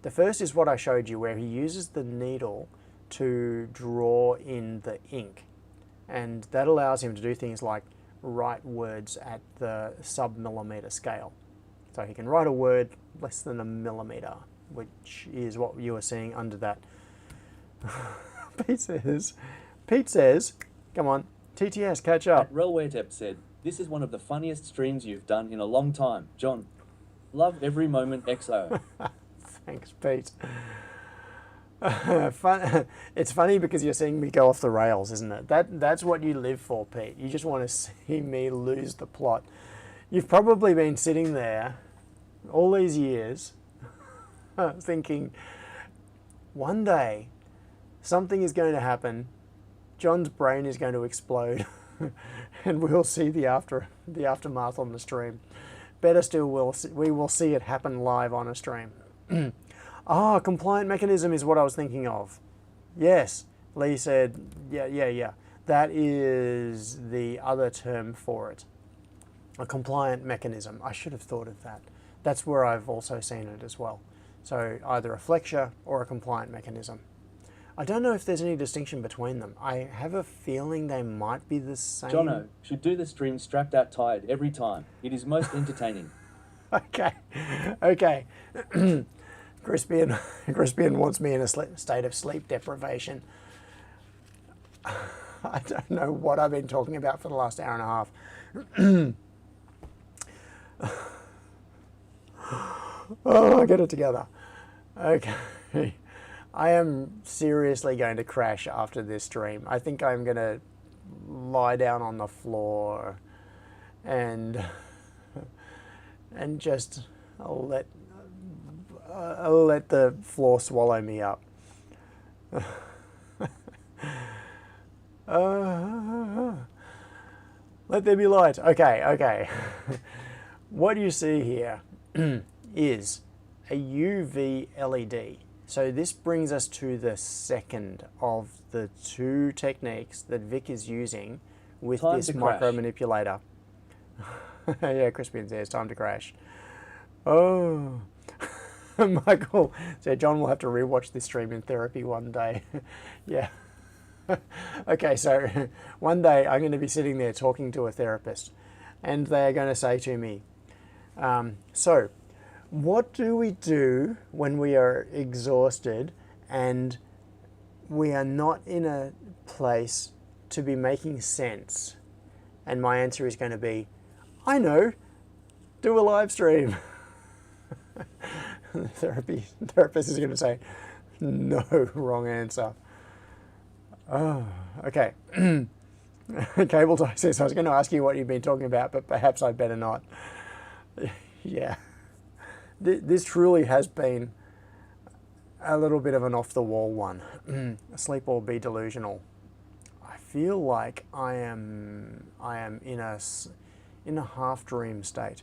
The first is what I showed you where he uses the needle to draw in the ink. And that allows him to do things like write words at the sub-millimeter scale. So he can write a word less than a millimeter, which is what you were seeing under that. Pete says, come on, TTS, catch up. Relwaytep said, this is one of the funniest streams you've done in a long time. John, love every moment XO. Thanks, Pete. It's funny because you're seeing me go off the rails, isn't it? That's what you live for, Pete. You just want to see me lose the plot. You've probably been sitting there all these years thinking, one day something is going to happen, John's brain is going to explode, and we'll see the aftermath on the stream. Better still, we will see it happen live on a stream. Compliant mechanism is what I was thinking of. Yes, Lee said, yeah. That is the other term for it. A compliant mechanism. I should have thought of that. That's where I've also seen it as well. So either a flexure or a compliant mechanism. I don't know if there's any distinction between them. I have a feeling they might be the same. Jono should do the stream strapped out tired every time. It is most entertaining. Okay. Crispian wants me in a state of sleep deprivation. I don't know what I've been talking about for the last hour and a half. Oh, get it together. Okay. I am seriously going to crash after this stream. I think I'm going to lie down on the floor and just let the floor swallow me up. Let there be light. Okay. What you see here is a UV LED. So this brings us to the second of the two techniques that Vic is using with this micro manipulator. Yeah, Crispian says, time to crash. Oh, Michael said, John will have to rewatch this stream in therapy one day. Yeah. Okay, so one day I'm going to be sitting there talking to a therapist and they're going to say to me, so what do we do when we are exhausted and we are not in a place to be making sense? And my answer is going to be, I know, do a live stream. The therapist is going to say, no, wrong answer. Oh, okay. Cable Tie says, I was going to ask you what you've been talking about, but perhaps I better not. Yeah. This truly has been a little bit of an off-the-wall one. Sleep or be delusional. I feel like I am in a half-dream state.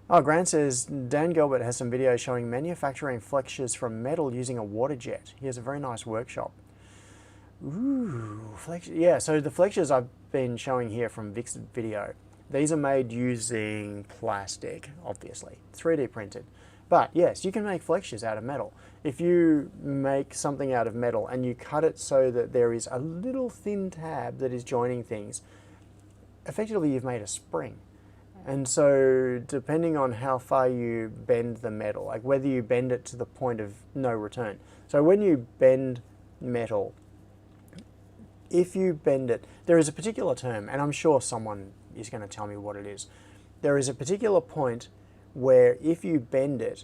Oh, Grant says, Dan Gilbert has some videos showing manufacturing flexures from metal using a water jet. He has a very nice workshop. Ooh, yeah, so the flexures I've been showing here from Vic's video, these are made using plastic, obviously, 3D printed. But yes, you can make flexures out of metal. If you make something out of metal and you cut it so that there is a little thin tab that is joining things, effectively you've made a spring. And so depending on how far you bend the metal, like whether you bend it to the point of no return. So when you bend metal, if you bend it, there is a particular term, and I'm sure someone is going to tell me what it is. There is a particular point where if you bend it,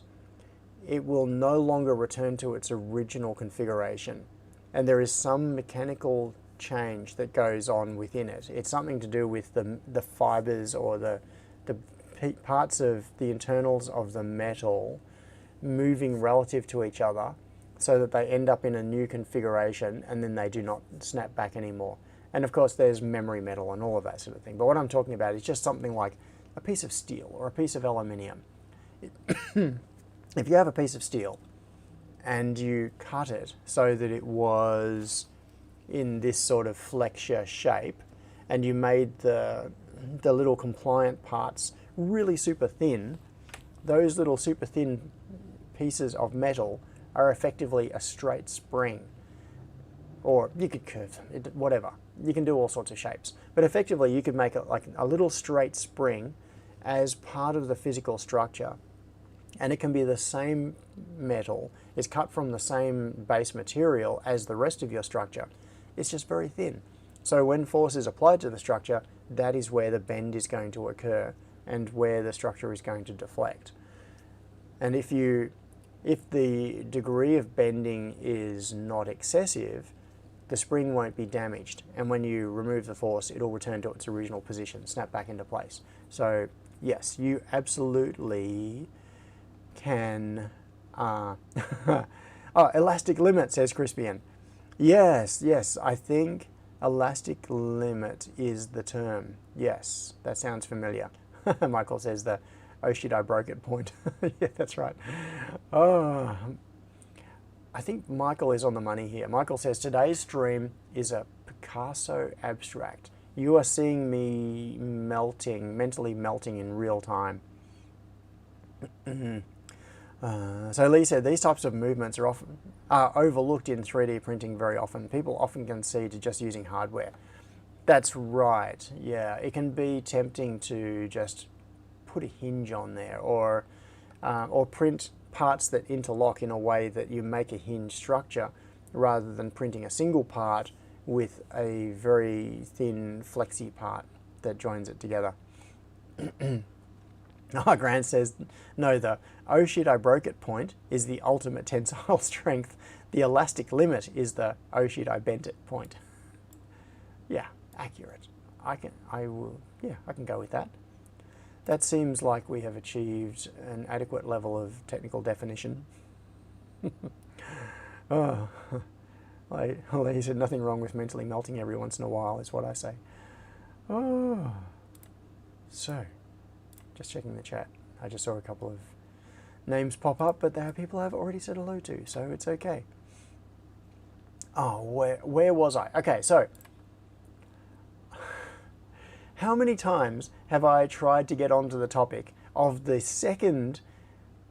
it will no longer return to its original configuration. And there is some mechanical change that goes on within it. It's something to do with the fibers or the parts of the internals of the metal moving relative to each other so that they end up in a new configuration and then they do not snap back anymore. And of course there's memory metal and all of that sort of thing. But what I'm talking about is just something like a piece of steel or a piece of aluminium. If you have a piece of steel and you cut it so that it was in this sort of flexure shape and you made the little compliant parts really super thin, those little super thin pieces of metal are effectively a straight spring. Or you could curve them, whatever. You can do all sorts of shapes. But effectively you could make it like a little straight spring as part of the physical structure. And it can be the same metal, it's cut from the same base material as the rest of your structure. It's just very thin. So when force is applied to the structure, that is where the bend is going to occur and where the structure is going to deflect. And if the degree of bending is not excessive, the spring won't be damaged. And when you remove the force, it'll return to its original position, snap back into place. So yes, you absolutely can. Oh, elastic limit, says Crispian. Yes, I think elastic limit is the term. Yes, that sounds familiar. Michael says the, oh shit, I broke it point. Yeah, that's right. Oh, I think Michael is on the money here. Michael says, today's stream is a Picasso abstract. You are seeing me melting, mentally melting in real time. So Lee said, these types of movements are overlooked in 3D printing very often. People often concede to just using hardware. That's right, yeah. It can be tempting to just put a hinge on there or print parts that interlock in a way that you make a hinge structure rather than printing a single part with a very thin flexy part that joins it together. Grant says, no, the oh shit I broke it point is the ultimate tensile strength. The elastic limit is the oh shit I bent it point. Yeah, accurate. I can go with that. That seems like we have achieved an adequate level of technical definition. Oh, he said nothing wrong with mentally melting every once in a while is what I say. Oh, so just checking the chat. I just saw a couple of names pop up, but there are people I've already said hello to, so it's okay. Oh, where was I? Okay, so how many times have I tried to get onto the topic of the second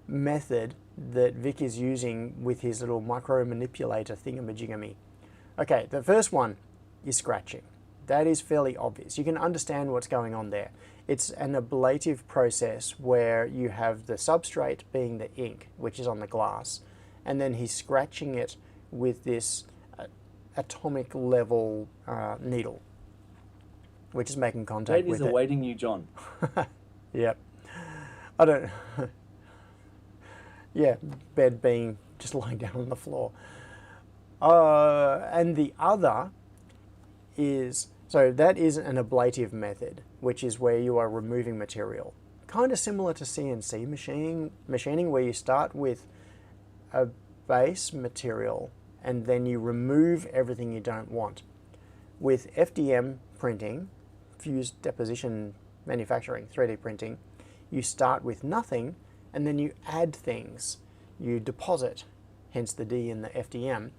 method that Vic is using with his little micro manipulator thingamajigamy? Okay, the first one is scratching. That is fairly obvious. You can understand what's going on there. It's an ablative process where you have the substrate being the ink, which is on the glass, and then he's scratching it with this atomic level needle, which is making contact with it. Ladies are awaiting you, John. Yep. I don't... yeah, bed being just lying down on the floor. And the other is... So that is an ablative method, which is where you are removing material. Kind of similar to CNC machining, where you start with a base material and then you remove everything you don't want. With FDM printing, fused deposition manufacturing, 3D printing, you start with nothing and then you add things. You deposit, hence the D in the FDM,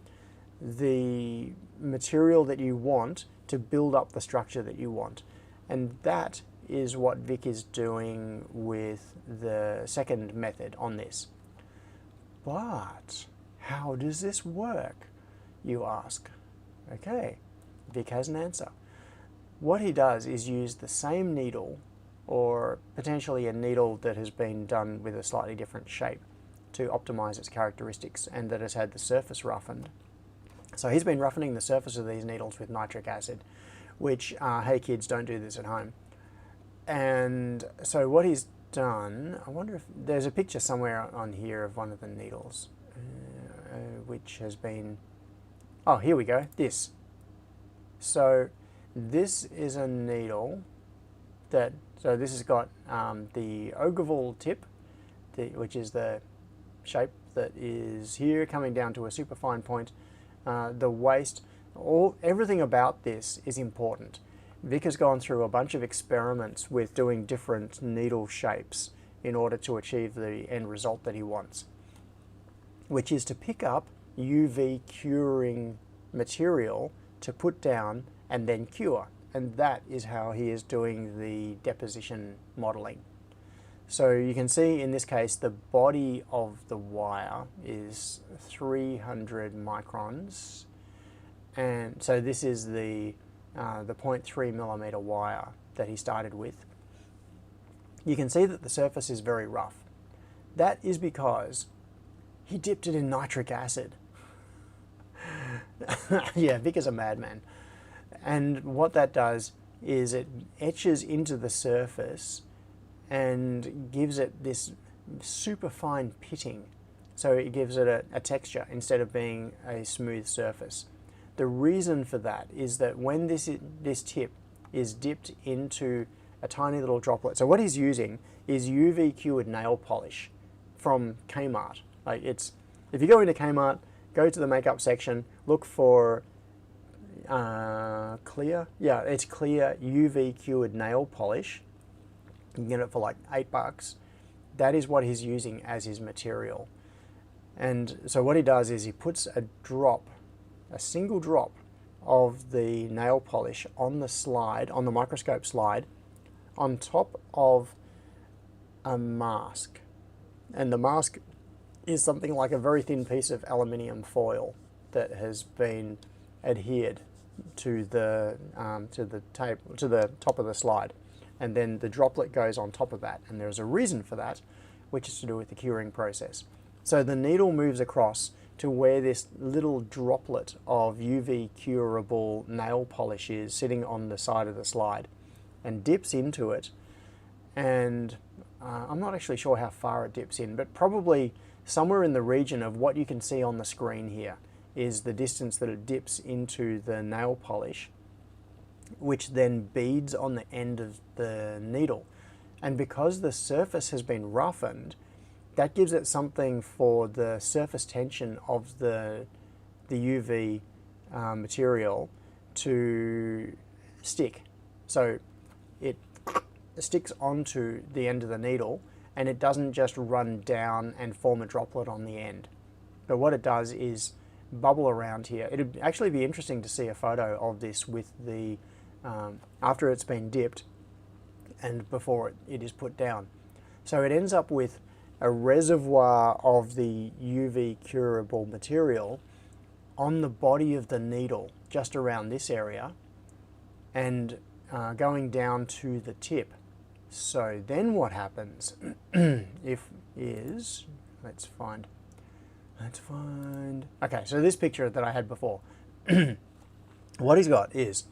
the material that you want to build up the structure that you want. And that is what Vic is doing with the second method on this. But how does this work, you ask? Okay, Vic has an answer. What he does is use the same needle, or potentially a needle that has been done with a slightly different shape to optimize its characteristics and that has had the surface roughened. So he's been roughening the surface of these needles with nitric acid, which, hey kids, don't do this at home. And so what he's done, I wonder if there's a picture somewhere on here of one of the needles, which has been, oh, here we go, this. So this is a needle that, so this has got the ogival tip, which is the shape that is here coming down to a super fine point. The waist, everything about this is important. Vic has gone through a bunch of experiments with doing different needle shapes in order to achieve the end result that he wants, which is to pick up UV curing material to put down and then cure. And that is how he is doing the deposition modeling. So you can see in this case the body of the wire is 300 microns, and so this is the 0.3 millimeter wire that he started with. You can see that the surface is very rough. That is because he dipped it in nitric acid. Yeah, Vic is a madman. And what that does is it etches into the surface and gives it this super fine pitting. So it gives it a texture instead of being a smooth surface. The reason for that is that when this tip is dipped into a tiny little droplet, so what he's using is UV cured nail polish from Kmart. Like it's, if you go into Kmart, go to the makeup section, look for clear, yeah, it's clear UV cured nail polish. You can get it for like $8. That is what he's using as his material. And so what he does is he puts a drop, a single drop of the nail polish on the slide, on the microscope slide, on top of a mask. And the mask is something like a very thin piece of aluminium foil that has been adhered to the tape, to the top of the slide. And then the droplet goes on top of that, and there's a reason for that, which is to do with the curing process. So the needle moves across to where this little droplet of UV curable nail polish is sitting on the side of the slide and dips into it. And I'm not actually sure how far it dips in, but probably somewhere in the region of what you can see on the screen here is the distance that it dips into the nail polish, which then beads on the end of the needle. And because the surface has been roughened, that gives it something for the surface tension of the UV material to stick. So it sticks onto the end of the needle and it doesn't just run down and form a droplet on the end. But what it does is bubble around here. It'd actually be interesting to see a photo of this with the after it's been dipped and before it is put down. So it ends up with a reservoir of the UV curable material on the body of the needle, just around this area, and going down to the tip. So then what happens let's find, okay, so this picture that I had before, what he's got is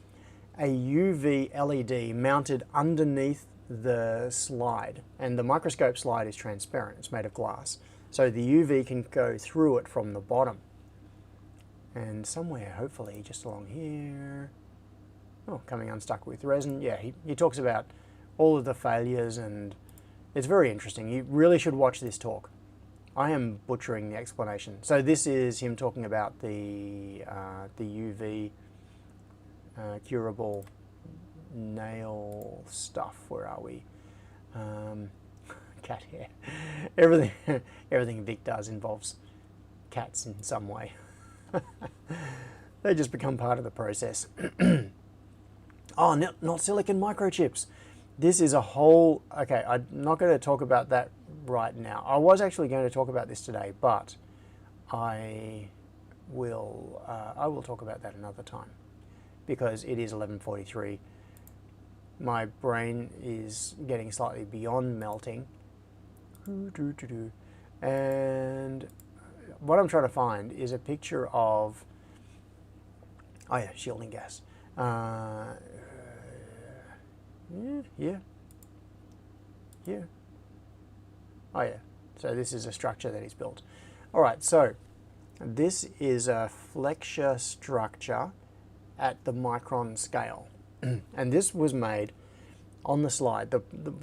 a UV LED mounted underneath the slide, and the microscope slide is transparent, it's made of glass, so the UV can go through it from the bottom. And somewhere, hopefully, just along here, oh, coming unstuck with resin, yeah, he talks about all of the failures, and it's very interesting. You really should watch this talk. I am butchering the explanation. So this is him talking about the UV curable nail stuff. Where are we? Cat hair. Everything Vic does involves cats in some way. They just become part of the process. Oh, not silicon microchips. This is a whole... Okay, I'm not going to talk about that right now. I was actually going to talk about this today, but I will talk about that another time because it is 11:43. My brain is getting slightly beyond melting. And what I'm trying to find is a picture of... Oh yeah, shielding gas. Yeah. Oh yeah, so this is a structure that he's built. All right, so this is a flexure structure at the micron scale. And this was made on the slide. The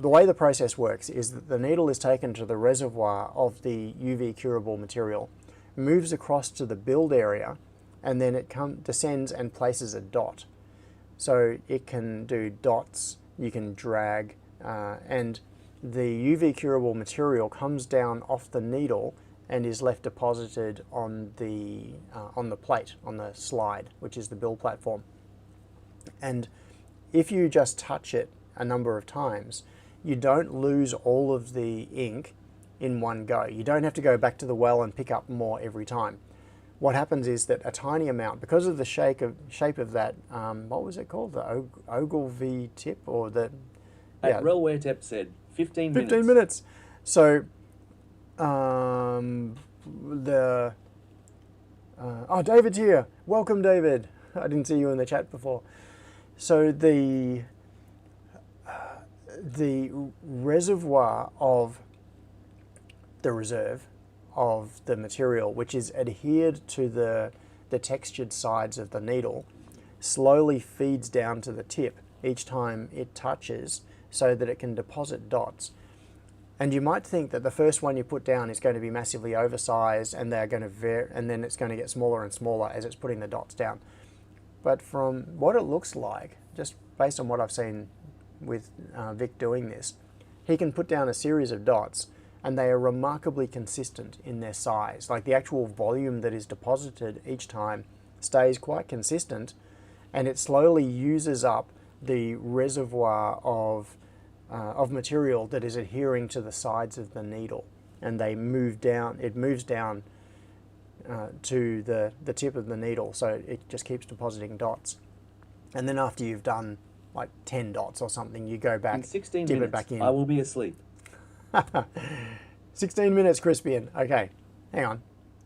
way the process works is that the needle is taken to the reservoir of the UV curable material, moves across to the build area, and then it descends and places a dot. So it can do dots, you can drag, and the UV curable material comes down off the needle and is left deposited on the plate, on the slide, which is the build platform. And if you just touch it a number of times, you don't lose all of the ink in one go. You don't have to go back to the well and pick up more every time. What happens is that a tiny amount, because of the shape of that, what was it called? The Ogilvy tip, or the... At Railway Tip said 15 minutes. 15 minutes. So, oh, David's here. Welcome, David. I didn't see you in the chat before. So the reservoir of the reserve of the material, which is adhered to the textured sides of the needle, slowly feeds down to the tip each time it touches so that it can deposit dots. And you might think that the first one you put down is going to be massively oversized and they're going to and then it's going to get smaller and smaller as it's putting the dots down. But from what it looks like, just based on what I've seen with Vic doing this, he can put down a series of dots and they are remarkably consistent in their size. Like the actual volume that is deposited each time stays quite consistent, and it slowly uses up the reservoir of material that is adhering to the sides of the needle, and they move down. It moves down to the tip of the needle, so it just keeps depositing dots. And then after you've done like 10 dots or something, you go back, in 16 dip minutes, it back in. I will be asleep. 16 minutes, Crispian. Okay. Hang on.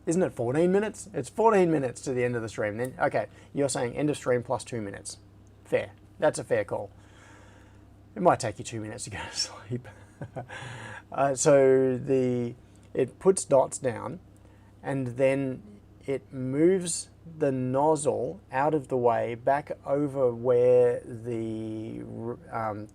Isn't it 14 minutes? It's 14 minutes to the end of the stream. Then, okay, you're saying end of stream plus 2 minutes. Fair. That's a fair call. It might take you 2 minutes to go to sleep. So it puts dots down, and then it moves the nozzle out of the way back over where the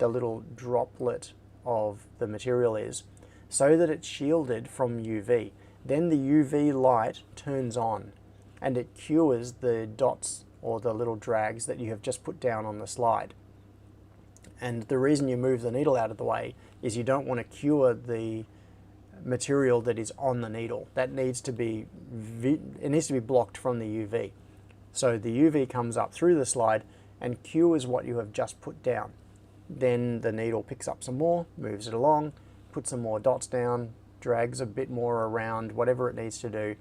little droplet of the material is, so that it's shielded from UV. Then the UV light turns on and it cures the dots or the little drags that you have just put down on the slide. And the reason you move the needle out of the way is you don't want to cure the material that is on the needle. That needs to be blocked from the UV. So the UV comes up through the slide and cures what you have just put down. Then the needle picks up some more, moves it along, puts some more dots down, drags a bit more around, whatever it needs to do,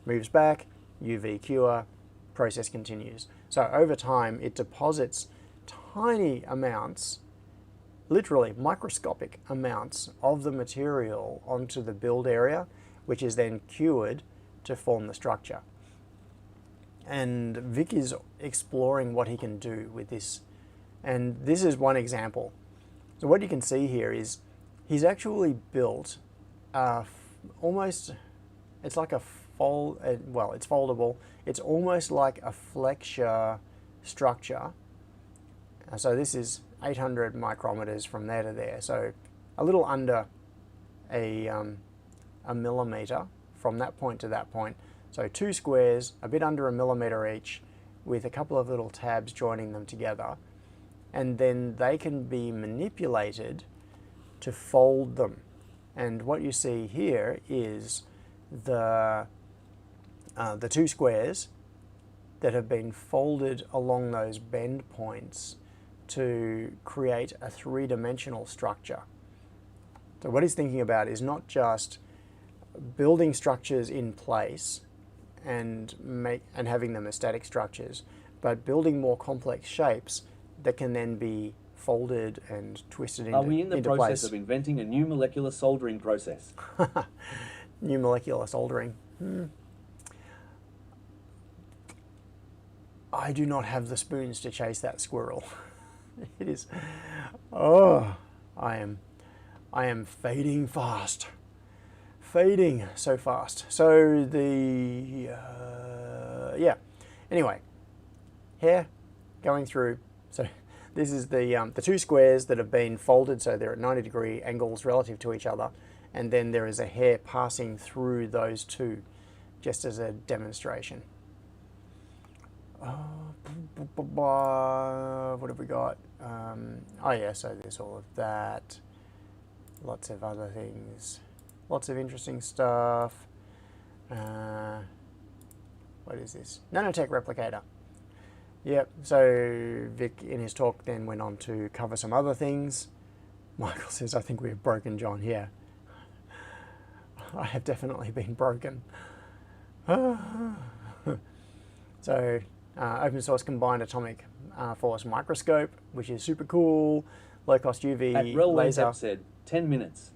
moves back, UV cure, process continues. So over time it deposits tiny amounts, literally microscopic amounts of the material onto the build area, which is then cured to form the structure. And Vic is exploring what he can do with this. And this is one example. So what you can see here is he's actually built almost, it's like a it's foldable. It's almost like a flexure structure. So this is 800 micrometers from there to there. So a little under a millimeter from that point to that point. So 2 squares, a bit under a millimeter each, with a couple of little tabs joining them together. And then they can be manipulated to fold them. And what you see here is the 2 squares that have been folded along those bend points to create a 3-dimensional structure. So what he's thinking about is not just building structures in place and having them as static structures, but building more complex shapes that can then be folded and twisted into place. Are we in the process of inventing a new molecular soldering process? New molecular soldering. I do not have the spoons to chase that squirrel. It is, oh, I am fading fast. Fading so fast. So yeah. Anyway, here, going through. So this is the 2 squares that have been folded, so they're at 90-degree angles relative to each other, and then there is a hair passing through those two, just as a demonstration. What have we got? Oh yeah, so there's all of that. Lots of other things. Lots of interesting stuff. What is this? Nanotech replicator. Yep, so Vic in his talk then went on to cover some other things. Michael says, I think we have broken John here. I have definitely been broken. So, open source combined atomic force microscope, which is super cool. Low cost UV At Rel laser. said 10 minutes.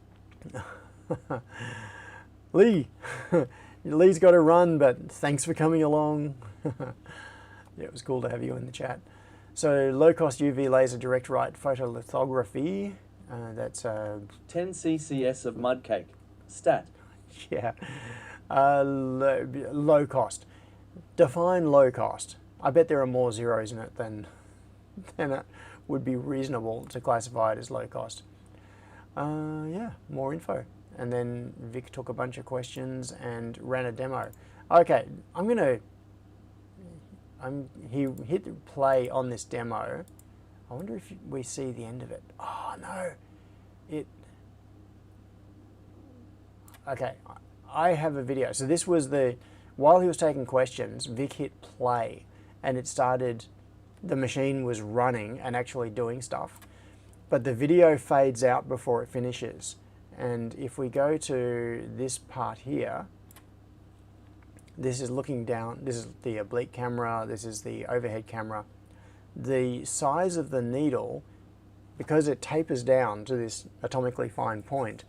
Lee, Lee's got to run, but thanks for coming along. Yeah, it was cool to have you in the chat. So low cost UV laser direct right photolithography. That's 10 CCS of mud cake. Stat. Yeah. Low cost. Define low cost. I bet there are more zeros in it than it would be reasonable to classify it as low cost. Yeah, more info. And then Vic took a bunch of questions and ran a demo. Okay, he hit play on this demo. I wonder if we see the end of it. Oh no, okay, I have a video. So this was while he was taking questions, Vic hit play and it started, the machine was running and actually doing stuff. But the video fades out before it finishes. And if we go to this part here, this is looking down, this is the oblique camera, this is the overhead camera. The size of the needle, because it tapers down to this atomically fine point,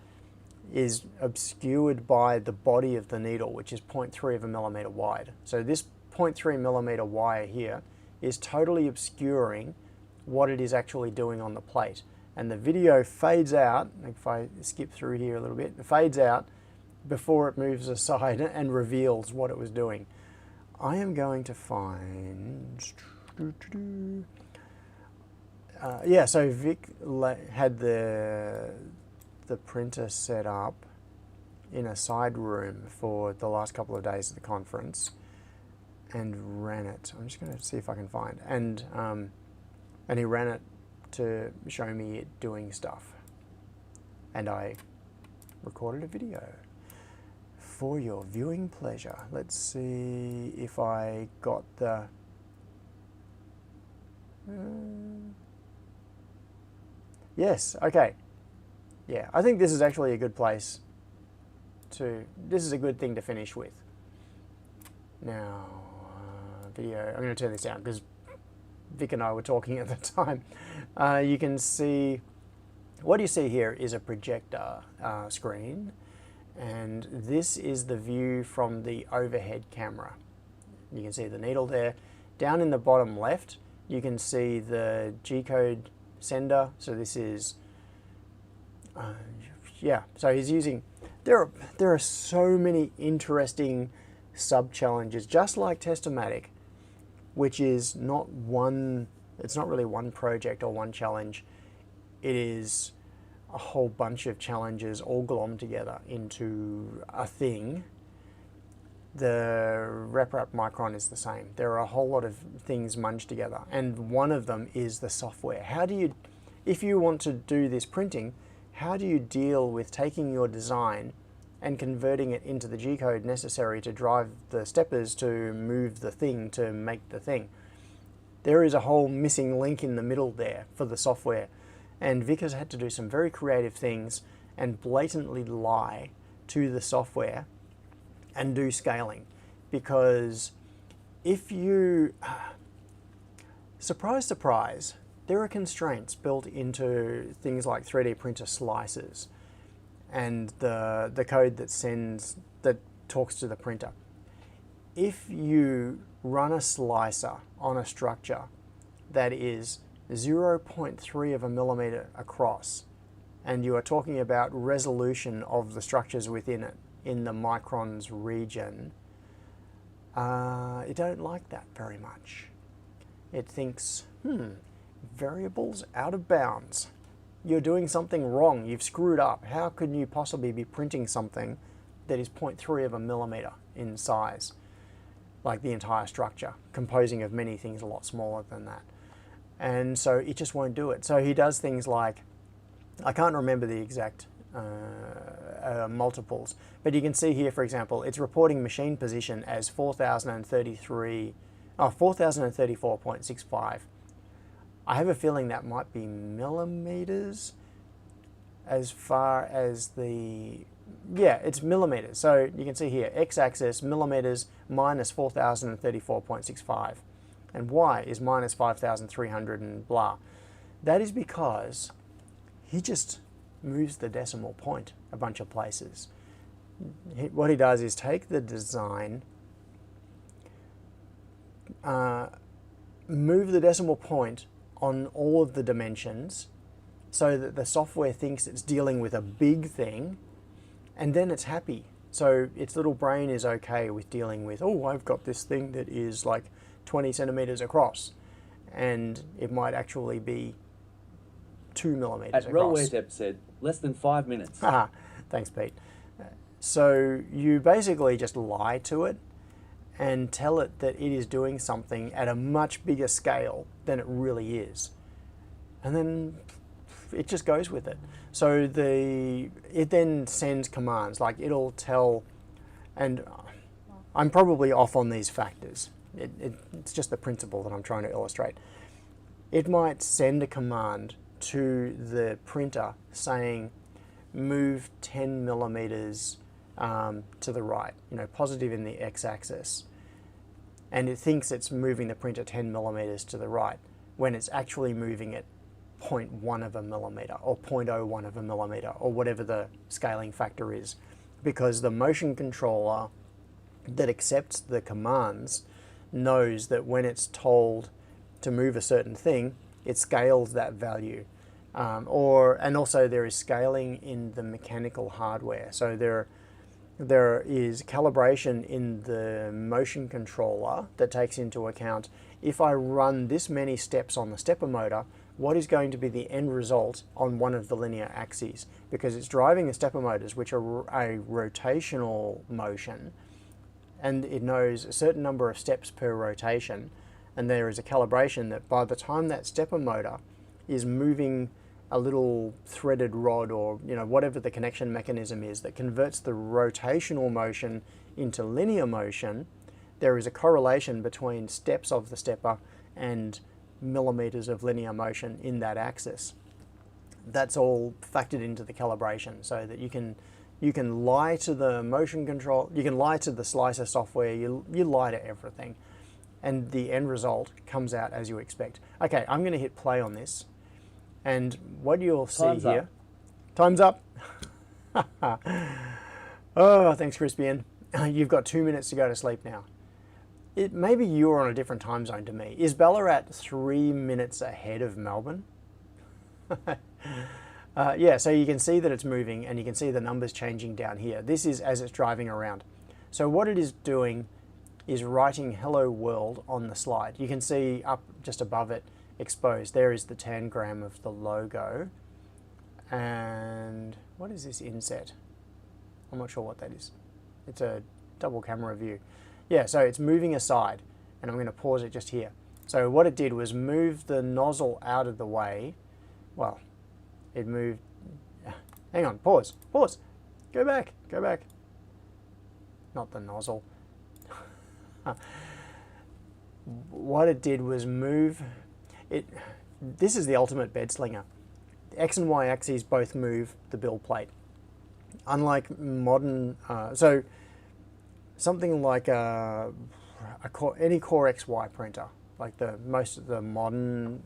is obscured by the body of the needle, which is 0.3 of a millimeter wide. So this 0.3 millimeter wire here is totally obscuring what it is actually doing on the plate. And the video fades out, if I skip through here a little bit, it fades out before it moves aside and reveals what it was doing. I am going to find... yeah, so Vic had the printer set up in a side room for the last couple of days of the conference and ran it. I'm just going to see if I can find. And he ran it to show me it doing stuff. And I recorded a video for your viewing pleasure. Let's see if I got the... yes, okay. Yeah, I think this is actually a good place to... this is a good thing to finish with. Now, video... I'm going to turn this down because Vic and I were talking at the time. You can see... what you see here is a projector screen, and this is the view from the overhead camera. You can see the needle there. Down in the bottom left, you can see the G-code sender. So this is... yeah, so he's using... There are so many interesting sub-challenges, just like Testomatic, which is not one... it's not really one project or one challenge. It is a whole bunch of challenges all glommed together into a thing. The RepRap Micron is the same. There are a whole lot of things munched together, and one of them is the software. How do you, if you want to do this printing, how do you deal with taking your design and converting it into the G-code necessary to drive the steppers to move the thing, to make the thing? There is a whole missing link in the middle there for the software. And Vic has had to do some very creative things and blatantly lie to the software and do scaling. Because if you... surprise, surprise, there are constraints built into things like 3D printer slices and the code that talks to the printer. If you run a slicer on a structure that is 0.3 of a millimeter across, and you are talking about resolution of the structures within it in the microns region, it don't like that very much. It thinks, variables out of bounds. You're doing something wrong. You've screwed up. How could you possibly be printing something that is 0.3 of a millimeter in size, like the entire structure, composing of many things a lot smaller than that? And so it just won't do it. So he does things like, I can't remember the exact multiples, but you can see here, for example, it's reporting machine position as 4034.65. I have a feeling that might be millimeters as far as the... yeah, it's millimeters. So you can see here, x-axis, millimeters, minus 4034.65. And y is minus 5,300 and blah. That is because he just moves the decimal point a bunch of places. What he does is take the design, move the decimal point on all of the dimensions so that the software thinks it's dealing with a big thing, and then it's happy. So its little brain is okay with dealing with, oh, I've got this thing that is like 20 centimeters across, and it might actually be 2 millimeters across. As Relware said, less than 5 minutes. Thanks, Pete. So you basically just lie to it and tell it that it is doing something at a much bigger scale than it really is. And then it just goes with it. So it then sends commands, like it'll tell, and I'm probably off on these factors. It's just the principle that I'm trying to illustrate. It might send a command to the printer saying, move 10 millimeters to the right, positive in the x-axis. And it thinks it's moving the printer 10 millimeters to the right, when it's actually moving it 0.1 of a millimeter or 0.01 of a millimeter or whatever the scaling factor is, because the motion controller that accepts the commands knows that when it's told to move a certain thing, it scales that value. And also there is scaling in the mechanical hardware. So there is calibration in the motion controller that takes into account, if I run this many steps on the stepper motor, what is going to be the end result on one of the linear axes? Because it's driving the stepper motors, which are a rotational motion, and it knows a certain number of steps per rotation, and there is a calibration that by the time that stepper motor is moving a little threaded rod, or whatever the connection mechanism is that converts the rotational motion into linear motion, there is a correlation between steps of the stepper and millimeters of linear motion in that axis. That's all factored into the calibration, so that you can lie to the motion control, you can lie to the slicer software, you lie to everything, and the end result comes out as you expect. Okay, I'm going to hit play on this, and what you'll see here... Time's up. Oh, thanks, Crispian. You've got 2 minutes to go to sleep now. Maybe you're on a different time zone to me. Is Ballarat 3 minutes ahead of Melbourne? Yeah, so you can see that it's moving, and you can see the numbers changing down here. This is as it's driving around. So what it is doing is writing hello world on the slide. You can see up just above it, exposed, there is the tangram of the logo. And what is this inset? I'm not sure what that is. It's a double camera view. Yeah, so it's moving aside, and I'm going to pause it just here. So what it did was move the nozzle out of the way. Well, it moved... Hang on, pause. Go back. Not the nozzle. What it did was move it. This is the ultimate bed slinger. The X and Y axes both move the build plate. Unlike modern, so something like any Core XY printer, like most of the modern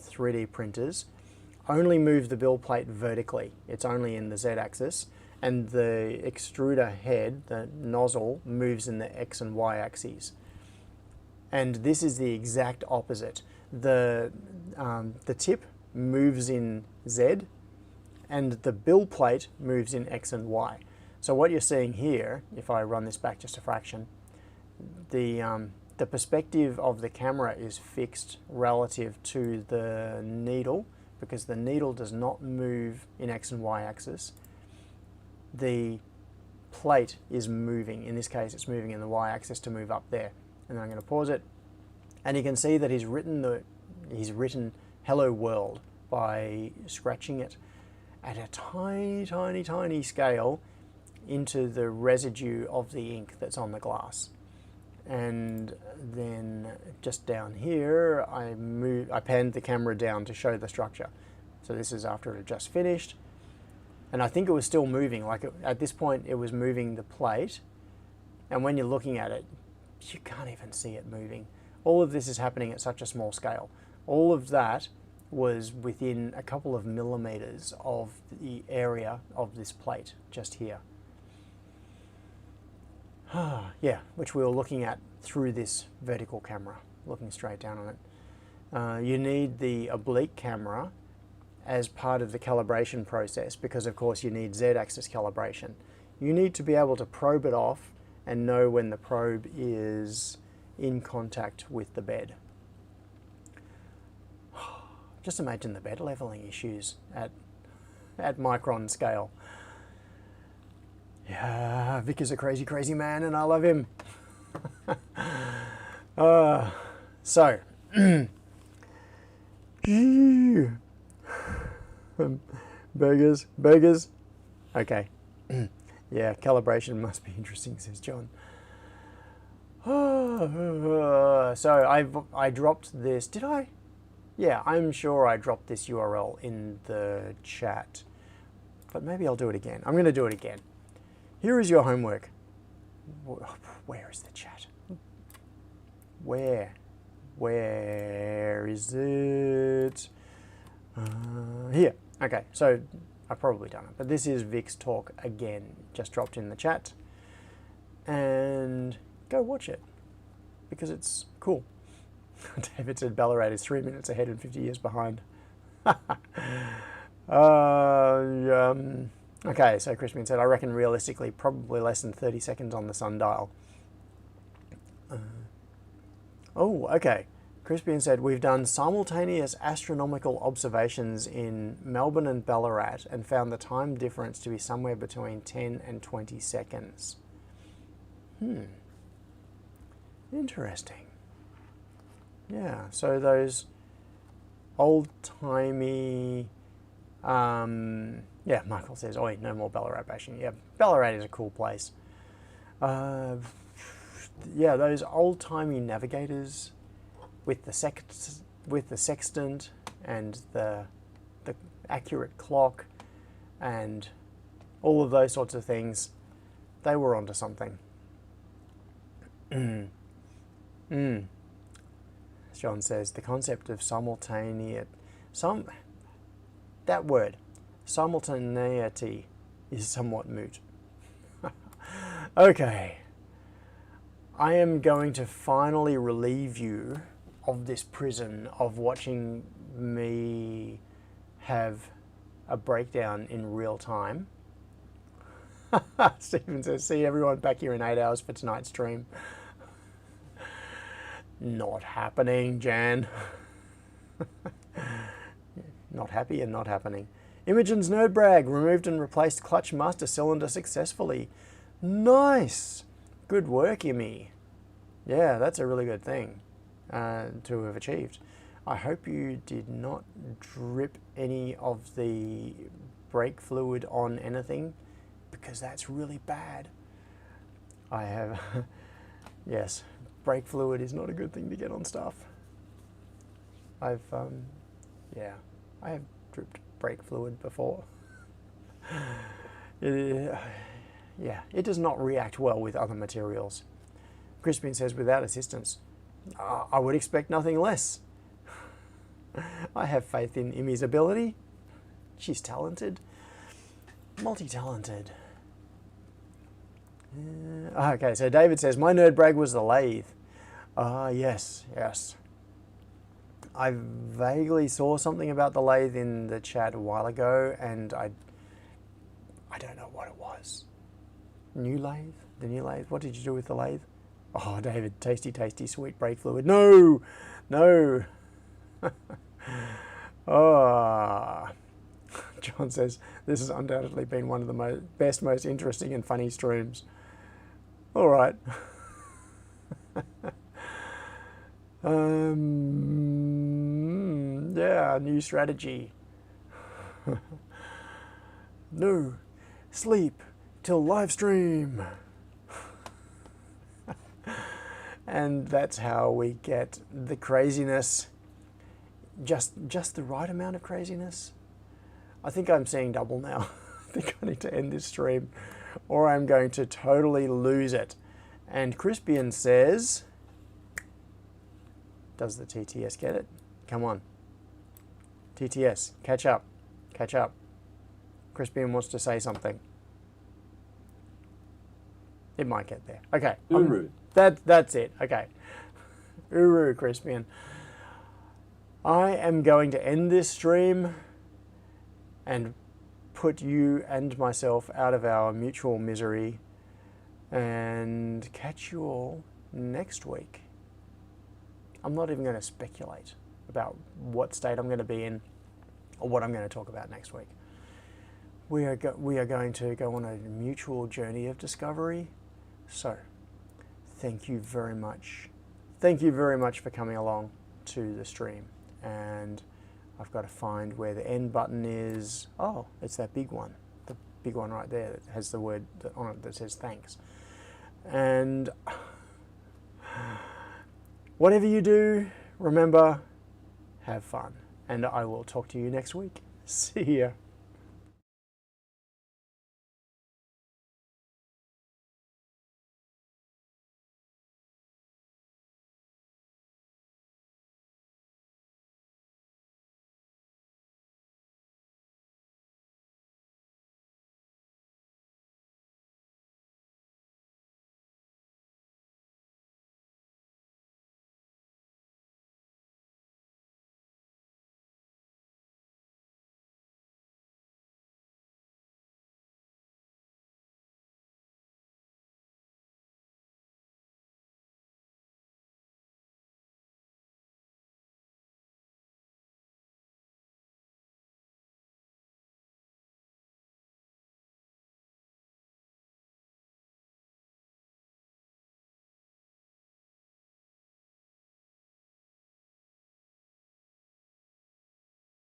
3D printers, only move the build plate vertically. It's only in the Z axis, and the extruder head, the nozzle, moves in the X and Y axes. And this is the exact opposite. The tip moves in Z, and the build plate moves in X and Y. So what you're seeing here, if I run this back just a fraction, the perspective of the camera is fixed relative to the needle, because the needle does not move in X and Y axis. The plate is moving. In this case, it's moving in the Y axis to move up there. And then I'm going to pause it, and you can see that he's written hello world by scratching it at a tiny scale into the residue of the ink that's on the glass. And then just down here, I panned the camera down to show the structure. So this is after it had just finished, and I think it was still moving. At this point, it was moving the plate, and when you're looking at it, you can't even see it moving. All of this is happening at such a small scale. All of that was within a couple of millimeters of the area of this plate just here. Yeah, which we were looking at through this vertical camera, looking straight down on it. You need the oblique camera as part of the calibration process, because of course you need Z-axis calibration. You need to be able to probe it off and know when the probe is in contact with the bed. Just imagine the bed leveling issues at micron scale. Yeah, Vic is a crazy man, and I love him. So, burgers. Okay. Yeah, calibration must be interesting, says John. So I dropped this. Did I? Yeah, I'm sure I dropped this URL in the chat, but maybe I'll do it again. I'm going to do it again. Here is your homework. Where is the chat? Where is it? Here. Okay, so I've probably done it, but this is Vic's talk again. Just dropped in the chat. And go watch it because it's cool. David said Ballarat is 3 minutes ahead and 50 years behind. Okay, so Crispin said, I reckon realistically probably less than 30 seconds on the sundial. Okay. Crispian said, we've done simultaneous astronomical observations in Melbourne and Ballarat and found the time difference to be somewhere between 10 and 20 seconds. Interesting. Yeah, so those old-timey... yeah, Michael says, oh, no more Ballarat bashing. Yeah, Ballarat is a cool place. Yeah, those old-timey navigators with the sextant and the accurate clock and all of those sorts of things, they were onto something. John says the concept of that word, simultaneity, is somewhat moot. Okay. I am going to finally relieve you of this prison of watching me have a breakdown in real time. Stephen says, see everyone back here in 8 hours for tonight's stream. Not happening, Jan. Not happy and not happening. Imogen's nerd brag, removed and replaced clutch master cylinder successfully. Nice. Good work, Imi. Yeah, that's a really good thing to have achieved. I hope you did not drip any of the brake fluid on anything, because that's really bad. I have, yes, brake fluid is not a good thing to get on stuff. I have dripped brake fluid before. Yeah, it does not react well with other materials. Crispin says, without assistance, I would expect nothing less. I have faith in Imi's ability. She's talented. Multi-talented. Okay, so David says, my nerd brag was the lathe. Yes. I vaguely saw something about the lathe in the chat a while ago, and I don't know what it was. New lathe? The new lathe? What did you do with the lathe? Oh, David, tasty, sweet brake fluid. No! Oh. John says, this has undoubtedly been one of the best, most interesting and funny streams. All right. Yeah, new strategy. No, sleep till live stream. And that's how we get the craziness, just the right amount of craziness. I think I'm seeing double now. I think I need to end this stream or I'm going to totally lose it. And Crispian says, does the TTS get it? Come on. TTS, catch up. Crispian wants to say something. It might get there. Okay. Uru. That's it. Okay. Uru, Crispian. I am going to end this stream and put you and myself out of our mutual misery and catch you all next week. I'm not even going to speculate about what state I'm going to be in or what I'm going to talk about next week. We are going to go on a mutual journey of discovery. So, thank you very much. Thank you very much for coming along to the stream. And I've got to find where the end button is. Oh, it's that big one. The big one right there that has the word on it that says thanks. And whatever you do, remember, have fun. And I will talk to you next week. See ya.